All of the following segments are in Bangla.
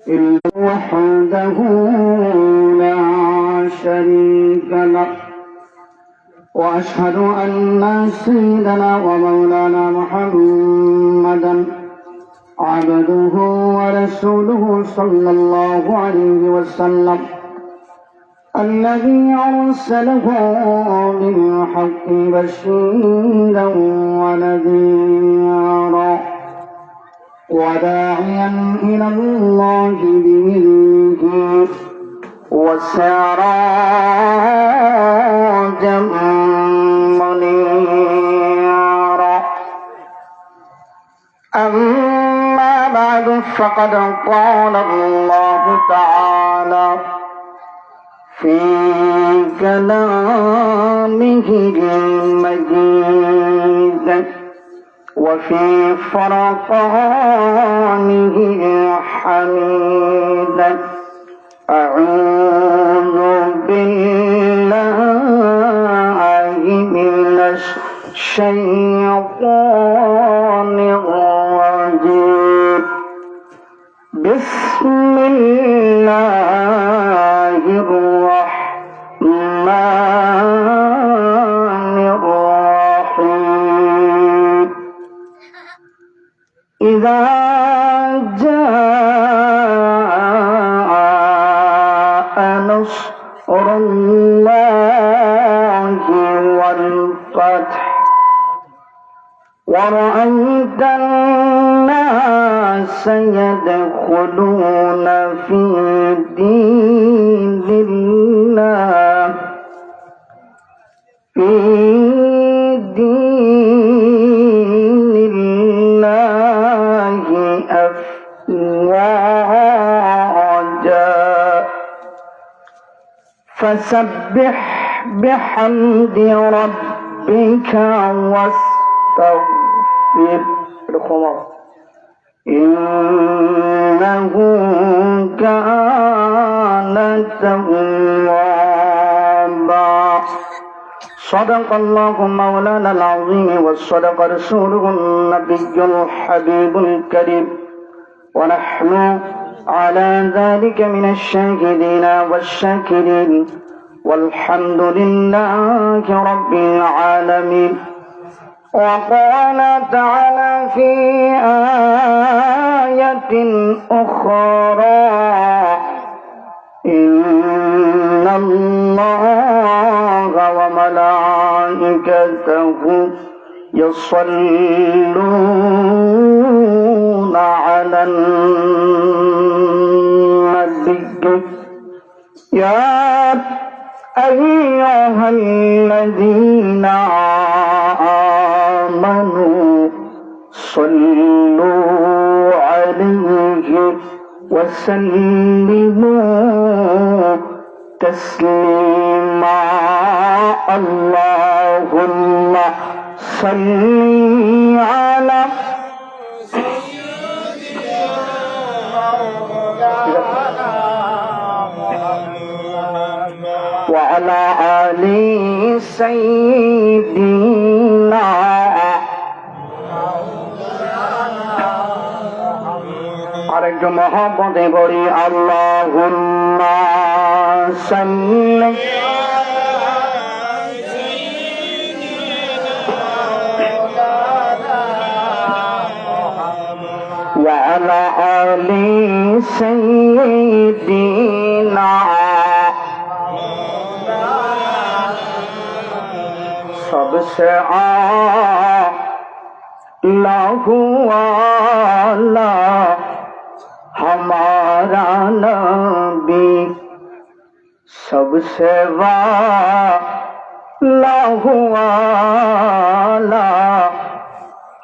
إلا وحده لا شريك له وأشهد أن سيدنا ومولانا محمدا عبده ورسوله صلى الله عليه وسلم الذي أرسله بالحق بشيرا ونذيرا وداعيا إلى الله بإذنه وسراجا منيرا أما بعد فقد قال الله تعالى في كلامه المجيد وفي فرقانه الحميد أعوذ بالله من الشيطان الرجيم بسم الله الرحمن الرحيم إذا جاء نصر الله والفتح ورأيت الناس يدخلون في دين الله أفواجا فسبح بحمد ربك واستغفره إنه كان توابا صدق الله مولانا العظيم وصدق رسوله النبي الحبيب الكريم ونحن على ذلك من الشاهدين والشاكرين والحمد لله رب العالمين. وقال تعالى في آية أخرى إن الله وملائكته يصلون على النبي يا أيها الذين آمنوا صلوا عليه وسلموا تسليما اللهم صل على وعلى آل سيدنا আরেকটু মহব্বতে বলি আল্লাহুম্মা সাল্লি ওয়া আলা আলি সাইয়্যিদিনা सबसे आला हुआ हमारा नबी सबसे वाला हुआ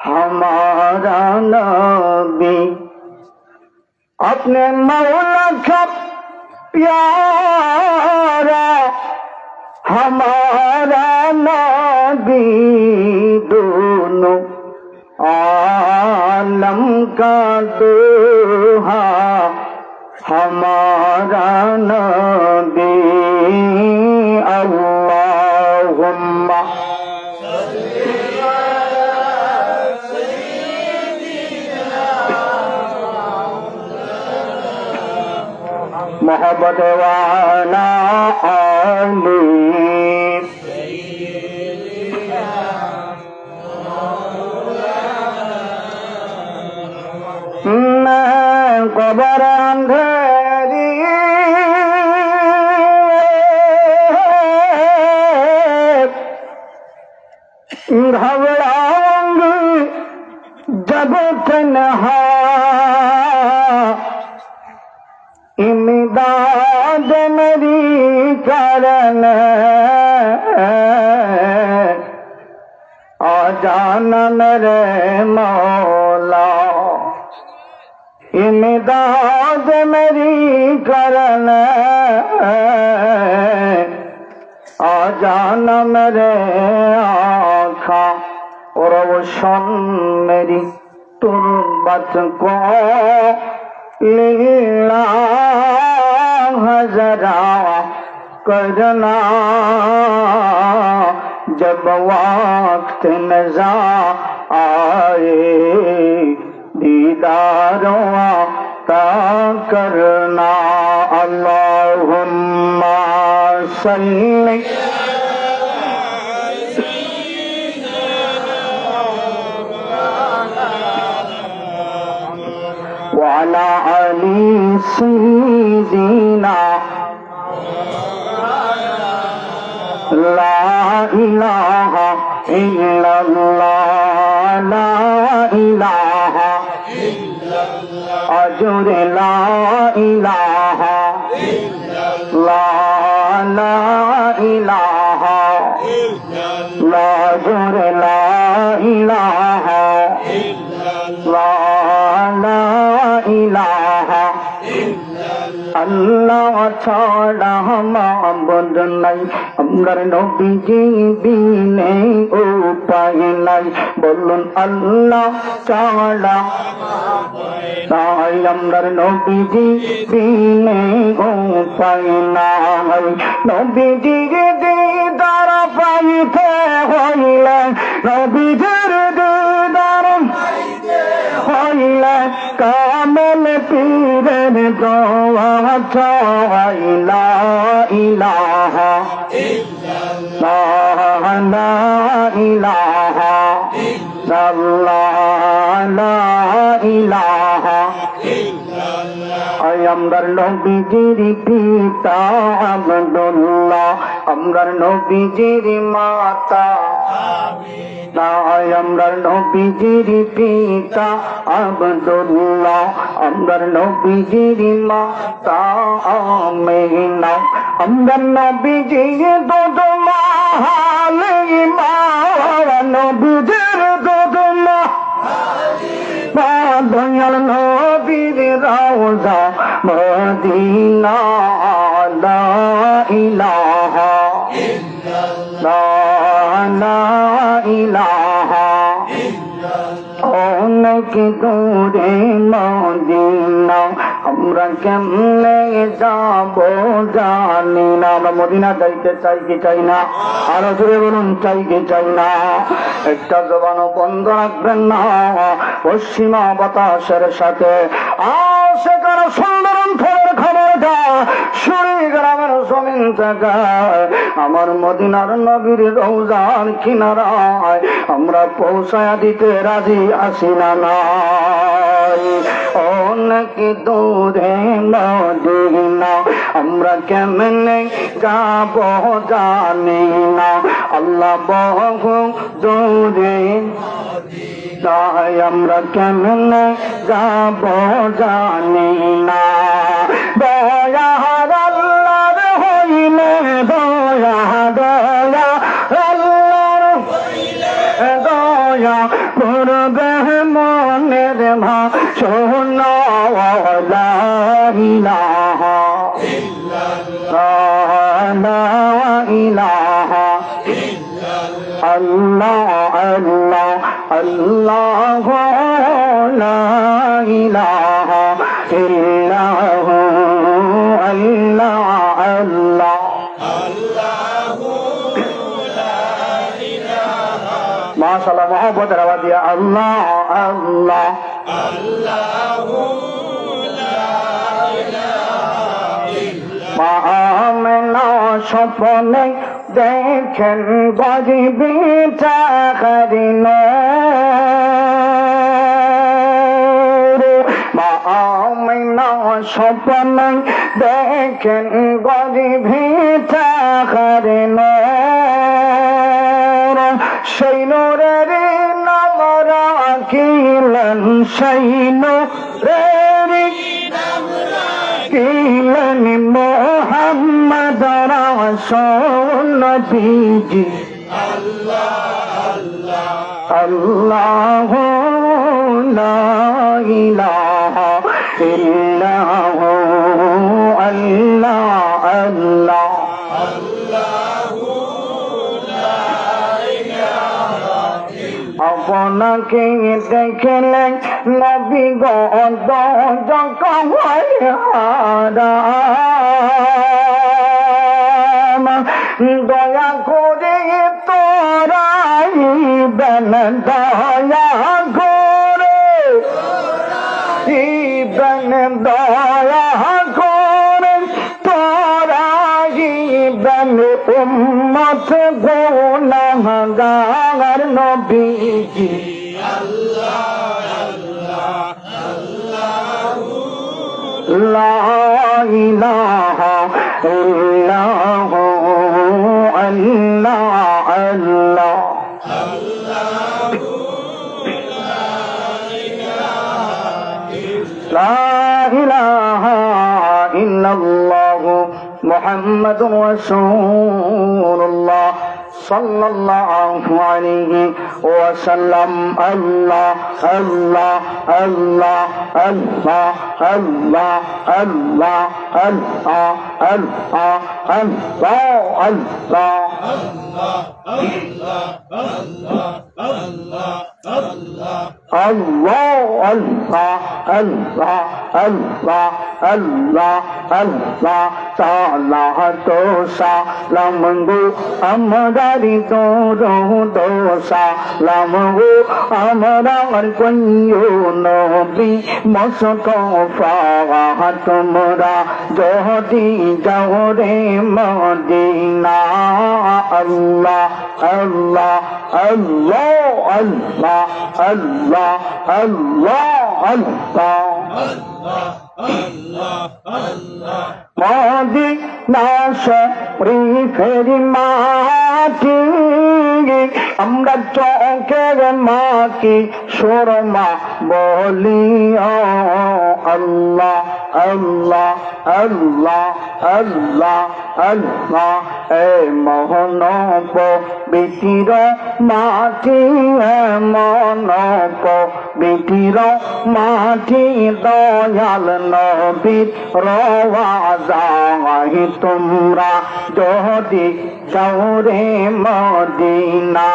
हमारा नबी अपने मौला का प्यारा हमारा नबी दोनों आलम का दोहा हमारा नबी अल्लाहुम्मा मोहब्बत वाला आली मैं कबर अंधेरी घबराऊंगी जब तन्हा इमदाद मेरी करन आ जाना मेरे मौला इमदाद मेरी करन आ जाना मेरे आँखा और रोशन मेरी तुरबत को लीला हजरा करना जब वक्त नज़ा आए दीदारों ता करना अल्लाहुम्मा सल्ली वाला अली सय्यिदीना ला इलाहा इल्लल्लाह ला इलाहा अजर ला इलाहा ला इलाहा ला अजर ला इलाहा ला इलाहा अल्लाह छाड़ा माबुद নাই আমরার নবীজি বিনে উপায় নাই বলুন আল্লাহ ছাড়া তাই আমরার নবীজি বিনে উপায় নাই নবীজির দিদার পাইতে হইলে নবীজির দিদার হইলে কামেল পীরের দোয়া চাই লা ইলাহা ইল্লাল্লাহ লা ইলাহা ইল্লাল্লাহ লা ইলাহা ইল্লাল্লাহ আমরার নবীজির পিতা আব্দুল্লাহ আমরার নবীজির মাতা তাই আমরার নবীজির পিতা আব্দুল্লাহ আমরার নবীজির মাতা আমিনা আমরার নবীজির দুধ মা হালিমা নবীজির দুধ মা দয়াল নবীর রওজা মদিনা লা ইলাহা ইল্লাল্লাহ লা ইলাহা অনেক দূরে মদিনা আমরা কেমনে যাব জানি না আমরা মদিনা যাইতে চাই কি চাই না আরো জোরে বলুন চাই কি চাই না একটা জবানও বন্ধ রাখবেন না পশ্চিমা বাতাসের সাথে সেখানে সুন্দর অঞ্চলের খবরটা শুনি গ্রামের জমিন থেকে আমার মদিনার নবীর রওজার কিনারায় আমরা পৌঁছায়া দিতে রাজি আছি না নাই অনেক দূরে মদিনা আমরা কেমনে যাব জানি না আল্লাহ বহু দূরে তাই আমরা কেমনে যাব জানি না দয়া আল্লাহর হইলে দয়া দয়া আল্লাহর দয়া করবে মনের ভা শোনা লা ইলাহা ইল্লাল্লাহ লা ইলাহা আল্লাহ আল্লাহ আল্লাহ লা ইলাহা ইল্লাল্লাহ আল্লাহ আল্লাহ মাশাআল্লাহ মোহাম্মদের আওয়াজ দিয়া আল্লাহ আল্লাহ আল্লাহু লা ইলাহা মা আমেনা স্বপ্নে দেখেন গরিবটা হরিণ মা আমেনা স্বপ্নে দেখেন গরিবটা হরিণ সেই নূরের নাম রাখিলেন সেই নূরের কিলেন মোহাম্মদ রাসূল নবীজি আল্লাহু লা ইলাহা ইল্লাহু আল্লাহ আল্লাহ আপনাকে দেখলেন নবী গো হারাম দয়া করে তোরাইবেন দয়া করে দয়া করে তোরাইবেন উম্মত গুনাহগার নবীজি লা ইলাহা ইল্লাহু আল্লাহ আল্লাহ লা ইলাহা ইল্লাল্লাহু মুহাম্মাদুর রাসূলুল্লাহ সাল্লাল্লাহু আলাইহি ওয়াসাল্লাম আল্লাহ আল্লাহ আল্লাহ আল্লাহ আল্লাহ আল্লাহ আল্লাহ আল্লাহ আল্লাহ আল্লাহ আল্লাহ আল্লাহ আল্লাহ আল্লাহ আল্লাহ সালাহ তো সালাম গো আমারি দোসা লাম গো আমার কইও নবী মুস্তাফা তোমরা যদি যাও রে মদিনা আল্লাহ আল্লাহ আল্লাহ আল্লাহ আল্লাহ আল্লাহ আল্লাহ মদিনা শরীফের মাটি আমরা চোখের মাটি সুরমা বলি আল্লাহ আল্লাহ আল্লাহ আল্লাহ আল্লাহ এ মোহন বিটির মাটি মন বিটির মাটি দয়াল নবীর রওয়াজায় তোমরা যদি যাও রে মদিনা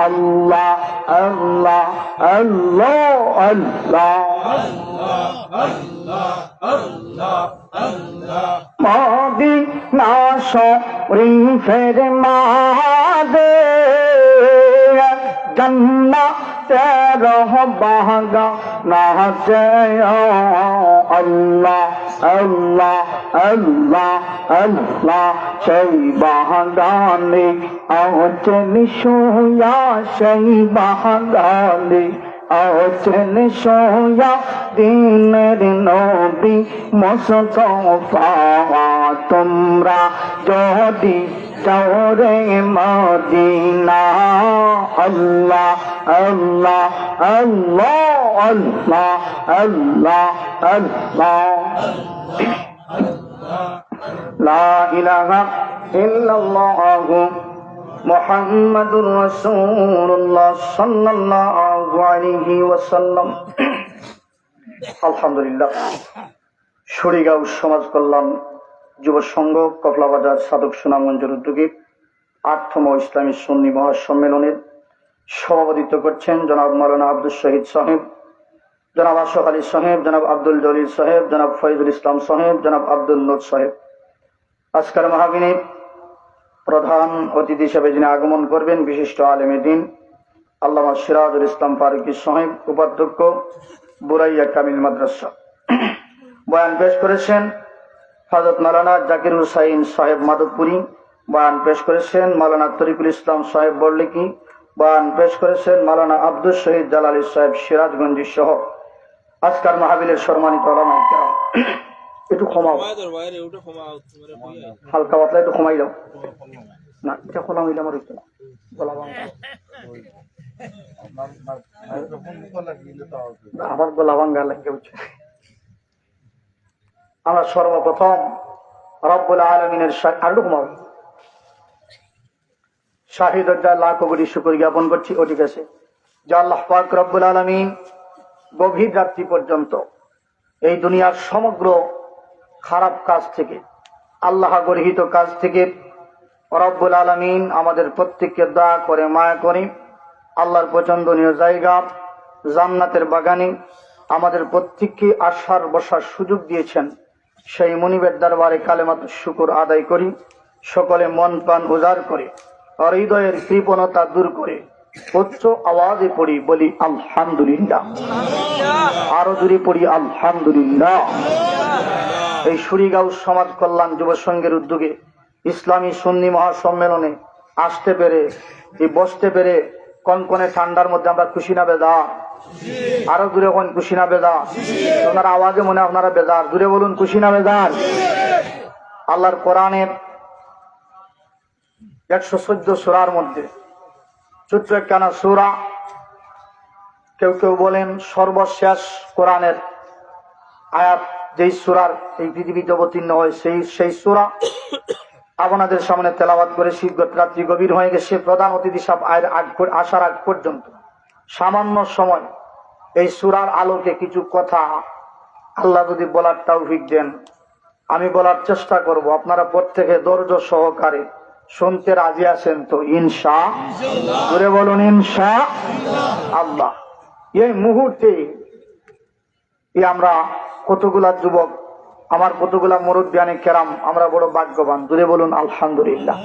আল্লাহ আল্লাহ আল্লাহ আল্লাহ মদিনা শরীফের মাঝে জান্নাতের বাগান আছে আল্লাহ আল্লাহ আল্লাহ আল্লাহ সেই বাগানে আছেন শুয়া সেই বাগানে আছেন শুয়া দিনের নবী মুস্তাফা তোমরা যদি যাও রে মদিনা আল্লাহ আল্লাহ আল্লাহ আল্লাহ আল্লাহ আল্লাহ লা ইলাহা ইল্লাল্লাহু মুহাম্মাদুর রাসূলুল্লাহ সাল্লাল্লাহু আলাইহি ওয়াসাল্লাম। আলহামদুলিল্লাহ। সরিগাঁও সমাজ কল্যাণ যুব সংঘ কপলাবাজার সাধক সুনামগঞ্জের উদ্যোগে ৮ম ইসলামী সুন্নি মহাসম্মেলনের সভাপতিত্ব করছেন জনাব মাওলানা আব্দুল শহীদ সাহেব, জনাব আশরাফ আলী সাহেব, জনাব আব্দুল জলিল সাহেব, জনাব ফয়জুল ইসলাম সাহেব, জনাব আব্দুল নূর সাহেব। আজকের মাহফিলে প্রধান অতিথি হিসেবে যিনি আগমন করবেন বিশিষ্ট আলেমে দ্বীন আল্লামা সিরাজুল ইসলাম ফারুকী সাহেব, উপাধ্যক্ষ বুরাইয়া কামিল মাদ্রাসা। বয়ান পেশ করেছেন হযরত মাওলানা জাকির হুসাইন সাহেব মাধবপুরী বয়ান পেশ করেছেন। মাওলানা তরিকুল ইসলাম সাহেব বড়লিকি বয়ান পেশ করেছেন। মাওলানা আব্দুল শহীদ জালালী সাহেব সিরাজগঞ্জি সহ আজকার মাহফিলের সম্মানিত উলামায়ে কেরাম, একটু ক্ষমাও, হালকা পাতলা একটু ক্ষমাই দাও না, এটা খোলা হইলে আমার হইতো না, গলা ভাঙা আমার গলা ভাঙ্গা লাগে বুঝছে। আমরা সর্বপ্রথম রব্বুল আলামিনের আরো ঘুমাও শাহিদ লাখ কোটি শুকর জ্ঞাপন করছি। ও ঠিক আছে যে আল্লাহ পাক রব্বুল আলামিন গভীর রাত্রি পর্যন্ত এই দুনিয়ার সমগ্র খারাপ কাজ থেকে, আল্লাহ গর্হিত কাজ থেকে রব্বুল আলামিন আমাদের প্রত্যেককে দয়া করে মায়া করে আল্লাহর পছন্দনীয় জায়গা জান্নাতের বাগানে আমাদের প্রত্যেককে আসার বসার সুযোগ দিয়েছেন। সেই মুনিবের দরবারে কালেমাত শুকর আদায় করি, সকলে মন প্রাণ উজাড় করে হৃদয়ের কৃপণতা দূর করে উচ্চ আওয়াজে পড়ি, বলি আলহামদুলিল্লাহ। আরো জোরে পড়ি আলহামদুলিল্লাহ। এই সুরিগাঁও সমাজ কল্যাণ যুব সংঘের উদ্যোগে ইসলামী সুন্নি মহাসম্মেলনে আসতে পেরে, এই বসতে পেরে কনকনে ঠান্ডার মধ্যে আমরা খুশি না বেজার? আরো দূরে কোন খুশি না বেজার? ওনার আওয়াজে মনে হয় আপনারা বেজার, দূরে বলুন খুশি না বেজার? আল্লাহর কোরআনের 114 সূরার মধ্যে ছোট্ট একখানা সূরা, কেউ কেউ বলেন সর্বশেষ কোরআনের আয়াত যেই সূরার এই পৃথিবীতে অবতীর্ণ হয় সেই সূরা আপনাদের সামনে তেলাওয়াত করে শীঘ্র রাত্রি গভীর হয়ে গেছে। প্রধান অতিথি সাহেব আসার আগ পর্যন্ত সামান্য সময় এই সূরার আলোকে কিছু কথা আল্লাহ যদি বলার তৌফিক দেন আমি বলার চেষ্টা করব। আপনারা প্রত্যেকে ধৈর্য সহকারে শুনতে রাজি আছেন তো? ইনশাআল্লাহ। জোরে বলুন ইনশাআল্লাহ। এই মুহূর্তে আমরা কতগুলা যুবক, আমার কতগুলা মুরব্বিয়ানে কেরাম, আমরা বড় ভাগ্যবান। জোরে বলুন আলহামদুলিল্লাহ।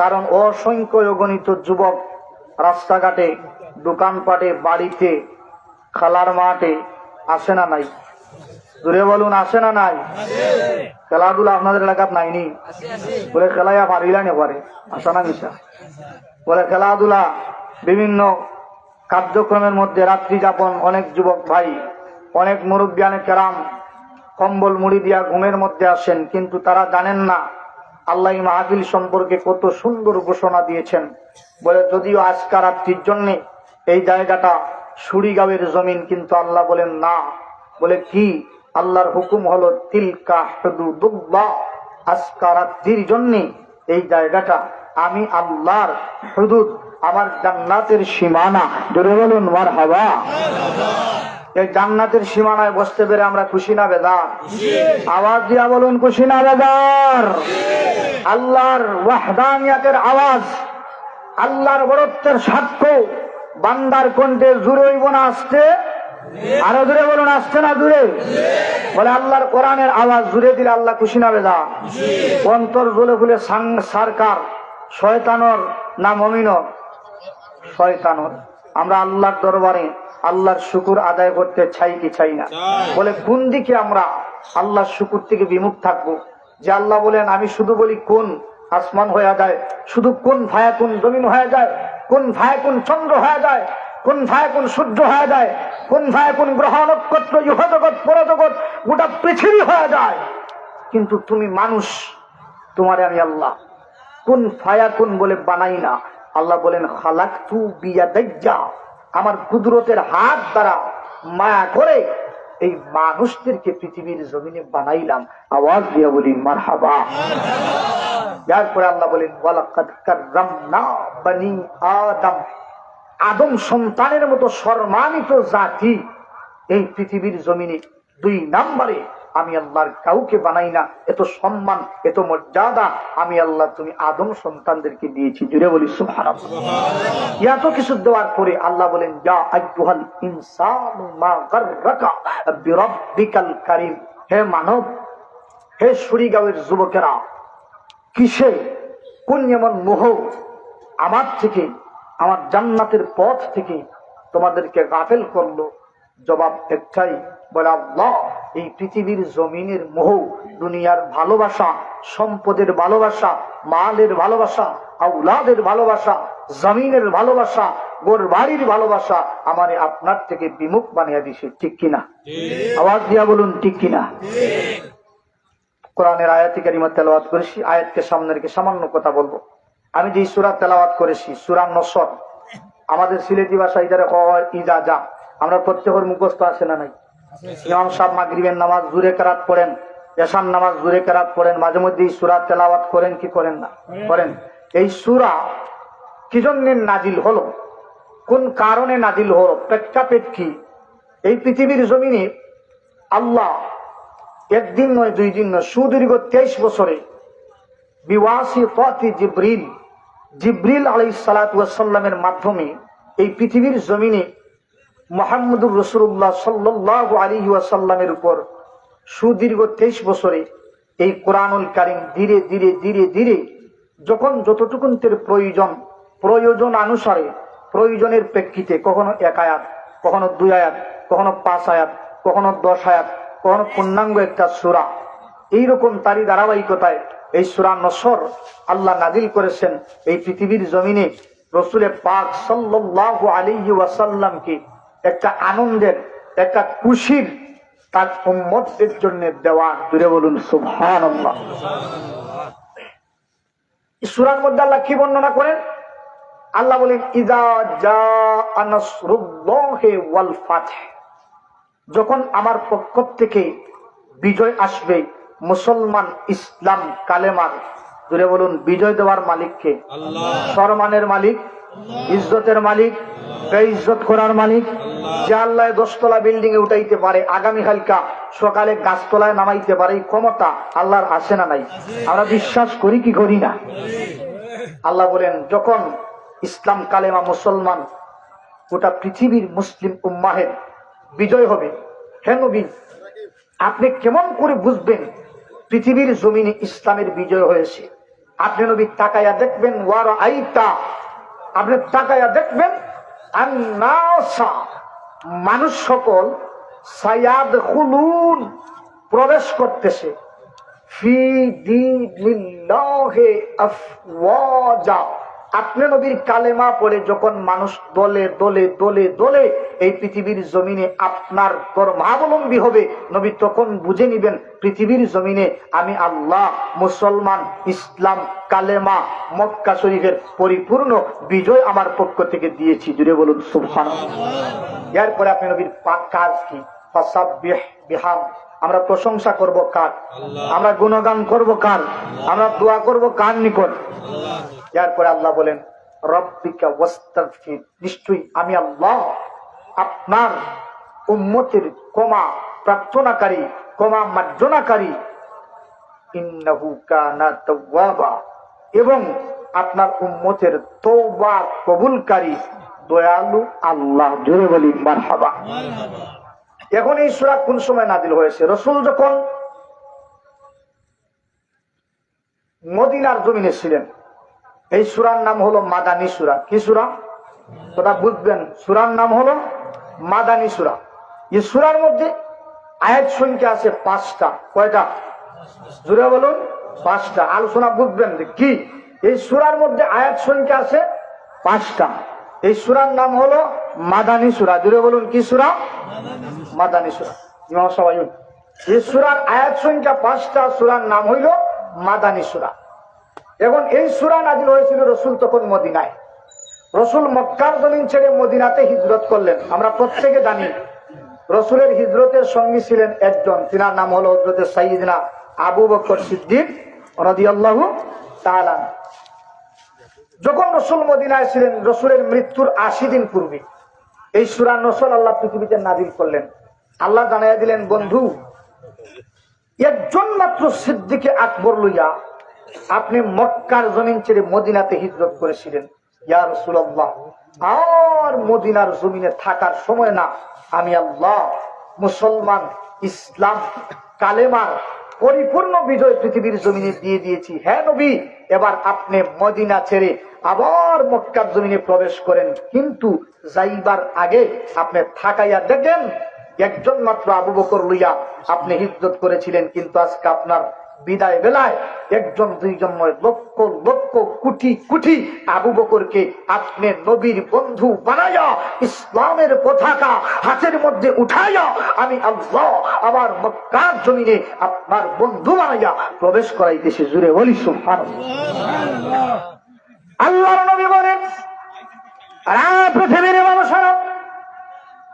কারণ অসংখ্য অগণিত যুবক রাস্তাঘাটে, দোকানপাটে, বাড়িতে, খেলার মাঠে আসে না নাই? জোরে বলুন আসে না নাই? খেলাধুলা আপনাদের এলাকার নাইনি? বলে খেলাইয়া পারিলা নে পারে, আসা না মিশা? বলে খেলাধুলা বিভিন্ন কার্যক্রমের মধ্যে রাত্রি যাপন অনেক যুবক ভাই, অনেক মুরব্বিয়ানে কেরাম কম্বল মুড়ি দিয়া ঘুমের মধ্যে আসেন, কিন্তু তারা জানেন না আল্লাহ মাহফিল সম্পর্কে কত সুন্দর ঘোষণা দিয়েছেন। বলে যদিও আজকার রাত্রির জন্য এই জায়গাটা সুরিগাঁওয়ের জমিন, কিন্তু আল্লাহ বলেন না। বলে কি? আল্লাহর হুকুম হলো তিলকা হুদুদুল্লাহ, আজকার রাত্রির জন্য এই জায়গাটা আমি আল্লাহর হুদুদ, আমার জান্নাতের সীমানা। জোরে বলুন মারহাবা। এই জান্নাতের সীমানায় বসতে পেরে আমরা খুশি না বেজার? আওয়াজ দিয়া বলুন খুশি না বেজার? আল্লাহর ওয়াহদানিয়াতের আওয়াজ, আল্লাহর বড়ত্বের সাক্ষ্য বান্দার কণ্ঠে জুড়ে হইব না আসতে? আরো জুড়ে বলুন আসছে না জুড়ে? বলে আল্লাহর কোরআনের আওয়াজ জুড়ে দিলে আল্লাহ খুশি না বেজার? অন্তর জ্বলে ফুলে সরকার শয়তানর না মমিনর? শয়তানর। আমরা আল্লাহর দরবারে আল্লাহর শুকুর আদায় করতে চাই কি চাই না? বলে কোন দিকে আমরা আল্লাহর শুকুর থেকে বিমুখ থাকবো? যে আল্লাহ বলেন আমি শুধু বলি কোন, আসমান হয়ে যায়, শুধু কোন ভায়া কোন জমিন হয়ে যায়, কোন ভায়া কোন চন্দ্র হয়ে যায়, কোন ভায়া কোন সূর্য হয়ে যায়, কোন ভায়া কোন গ্রহ নক্ষত্র ইহজগৎ পরজগৎ গোটা পৃথিবী হয়ে যায়, কিন্তু তুমি মানুষ, তোমারে আমি আল্লাহ কোন ফায়া কোন বলে বানাই না। আল্লাহ বলেন খালাকতু বিয়াদাইয়া, আমার কুদরতের হাত দ্বারা মায়া করে এই মানুষদেরকে পৃথিবীর জমিনে বানাইলাম। আওয়াজ দিয়ে বলি মারহাবা। এরপরে আল্লাহ বলেন ওয়ালাকাদ কাররামনা বনি আদম, আদম সন্তানের মতো সম্মানিত জাতি এই পৃথিবীর জমিনে 2 নম্বরে আমি আল্লাহর কাউকে বানাই না। এত সম্মান, এত মর্যাদা আমি আল্লাহ তুমি আদম সন্তানদেরকে দিয়েছি। জুড়ে বলি সুবহানাল্লাহ। এত কিছু দেওয়ার পরে আল্লাহ বলেন যা আইয়ুহাল ইনসানু মা গাররাকা বিরাব্বিকাল কারীম, হে মানব, হে সুরিগাঁওয়ের যুবকেরা, কিসে কোন এমন মোহ আমার থেকে, আমার জান্নাতের পথ থেকে তোমাদেরকে গাফেল করলো? জবাব একটাই, বলে আল্লাহ, এই পৃথিবীর জমিনের মোহ, দুনিয়ার ভালোবাসা, সম্পদের ভালোবাসা, মালের ভালোবাসা, আউলাদের ভালোবাসা, জমিনের ভালোবাসা, গোর বাড়ির ভালোবাসা আমারে আপনার থেকে বিমুখ বানিয়ে দিছে। ঠিক কিনা? আওয়াজ দিয়া বলুন ঠিক কিনা? কোরআনের আয়াতে কারিমা তেলাওয়াত করেছি। আয়াতকে সামনে রেখে সামান্য কথা বলবো। আমি যে সূরা তেলাওয়াত করেছি সূরা নসর, আমাদের সিলেটি ভাষায় যারা কয় ইজা যা, আমরা প্রত্যেকের মুখস্থ আছে না নাই? ইমাম সাহেব মাগরিবের নামাজ জুরে কেরাত পড়েন, এশার নামাজ জুরে কেরাত পড়েন, মাঝে মধ্যে এই সূরা তেলাওয়াত করেন কি করেন না? করেন। এই সূরা কি জন্য নাজিল হলো, কোন কারণে নাজিল হলো, প্রেক্ষাপট কি? এই পৃথিবীর জমিনে আল্লাহ একদিন নয়, দুই দিন নয়, সুদীর্ঘ 23 বছরে বিওয়াসিতাতি জিবরিল আলাইহিস সালাতু ওয়াস সালামের মাধ্যমে এই পৃথিবীর জমিনে মুহাম্মদুর রাসূলুল্লাহ সাল্লাল্লাহু আলাইহি ওয়াসাল্লামের উপর সুদীর্ঘ 23 বছরে এই কোরআনুল কারীম ধীরে ধীরে ধীরে ধীরে যখন যতটুকুন প্রয়োজন অনুসারে, প্রয়োজনের প্রেক্ষিতে, কখনো 1 আয়াত, কখনো 2 আয়াত, কখনো 5 আয়াত, কখনো 10 আয়াত, কখনো পূর্ণাঙ্গ একটা সূরা, এইরকম তারই ধারাবাহিকতায় এই সূরা নসর আল্লাহ নাজিল করেছেন এই পৃথিবীর জমিনে রাসূল পাক সাল্লাল্লাহু আলাইহি ওয়াসাল্লামকে একটা আনন্দের, একটা খুশির তার উম্মতদের জন্য দেওয়া। জুড়ে বলুন সুবহানাল্লাহ। এই সূরার মধ্যে আল্লাহ কি বর্ণনা করেন? আল্লাহ বলেন ইজা জাআ নাসরুল্লাহি ওয়াল ফাতহ, যখন আমার পক্ষ থেকে বিজয় আসবে, মুসলমান, ইসলাম, কালেমার, জুড়ে বলুন বিজয় দেওয়ার মালিক কে? সম্মানের মালিক, ইজ্জতের মালিক, বেইজ্জত করার মালিক, যে আল্লাহ 10 তলা বিল্ডিং এ উঠাইতে পারে, আগামীকালকা সকালে গাছতলায় নামাইতে পারে, এই ক্ষমতা আল্লাহর আছে না নাই? আমরা বিশ্বাস করি কি করি না? আল্লাহ বলেন যখন ইসলাম, কালেমা, মুসলমান, গোটা পৃথিবীর মুসলিম উম্মাহের বিজয় হবে। হে নবী, আপনি কেমন করে বুঝবেন পৃথিবীর জমিনে ইসলামের বিজয় হয়েছে? আপনি নবী তাকায়া দেখবেন, ওয়ারা আইতা, আপনি তাকায়া দেখবেন আন্নাসা, মানুষ সকল সায়াদখুলুন, প্রবেশ করতেছে, ফি দীনিল্লাহি আফওয়াজা, আপনি নবীর কালেমা পড়ে যখন মানুষ দলে দলে দলে দলে এই পৃথিবীর জমিনে আপনার ধর্মাবলম্বী হবে, নবী তখন বুঝে নিবেন পৃথিবীর জমিনে আমি আল্লাহ মুসলমান, ইসলাম, কালেমা, মক্কা শরীফের পরিপূর্ণ বিজয় আমার পক্ষ থেকে দিয়েছি। জুড়ে বলুন সুবহানাল্লাহ। এরপরে আপনি নবীর কাজ কি? ফাসাব্বিহ বিহাম, আমরা প্রশংসা করব কার? আমরা গুণগান করব কার? আমরা দোয়া করব কার নিকট? এরপরে আল্লাহ বলেন রব্বিকা ওয়াস্তাগফির, নিশ্চয়ই আমি আল্লাহ আপনার উম্মতের ক্ষমা প্রার্থনাকারী, ক্ষমা মার্জনাকারী, ইন্নাহু কানা তাওয়াবা, এবং আপনার উম্মতের তওবা কবুলকারী দয়ালু আল্লাহ। জোরে বলি মারহাবা। এখন এই সূরা কোন সময় নাজিল হয়েছে? রাসূল যখন মদিনার জমিনে ছিলেন। এই সূরার নাম হলো মাদানী সূরা। কি সূরা? তোরা বুঝবেন, সূরার নাম হলো মাদানী সূরা। এই সূরার মধ্যে আয়াত সংখ্যা আছে 5টা। কয়টা? জোরে বলুন 5টা। আলোচনা বুঝবেন কি? এই সূরার মধ্যে আয়াত সংখ্যা আছে 5টা। এই সূরার নাম হলো মাদানী সূরা। জোরে বলুন কি সূরা? মাদানী সূরা। ইমাম সাহেব, এই সূরার আয়াত সংখ্যা 5টা, সূরার নাম হইল মাদানী সূরা। এখন এই সূরা নাজিল হয়েছিল রাসূল তখন মদিনায়। রাসূল মক্কার জমিন ছেড়ে মদিনাতে হিজরত করলেন। আমরা প্রত্যেকে জানি রাসূলের হিজরতের সঙ্গী ছিলেন একজন, তিনার নাম হলো হযরত সাইয়্যিদনা আবু বকর সিদ্দিক রাদিয়াল্লাহু তাআলা। যখন রাসূল মদিনায় ছিলেন, রাসূলের মৃত্যুর 80 দিন পূর্বে এই সূরা নসর আল্লাহ পৃথিবীতে নাজিল করলেন। আল্লাহ জানাইয়া দিলেন, বন্ধু, একজন মাত্র সিদ্দিকে আকবর লইয়া আপনি মক্কার জমিন ছেড়ে মদিনাতে হিজরত করেছিলেন। ইয়া রাসূলুল্লাহ, আর মদিনার জমিনে থাকার সময় না, আমি আল্লাহ মুসলমান, ইসলাম, কালেমার পরিপূর্ণ বিজয় পৃথিবীর জমিনে দিয়ে দিয়েছি। হ্যাঁ নবী, এবার আপনি মদিনা ছেড়ে আবার মক্কার জমিনে প্রবেশ করেন, কিন্তু যাইবার আগে আপনি থাকাইয়া দেখেন একজন মাত্র আবু বকর লইয়া আপনি হিজরত করেছিলেন, কিন্তু আজকে আপনার বিদায় বেলায় একজন দুইজন নয়, লক্ষ লক্ষ কোটি কোটি আবু বকরকে আপনি নবীর বন্ধু বানাইয়া ইসলামের পতাকা হাতের মধ্যে উঠাইয়া আমি আল্লাহ আমার মক্কার জমিনে আপনার বন্ধু বানাইয়া প্রবেশ করাইতেছি। জুড়ে বলি সুবহানাল্লাহ। আল্লাহর নবী বলেন, পৃথিবীর মানুষেরা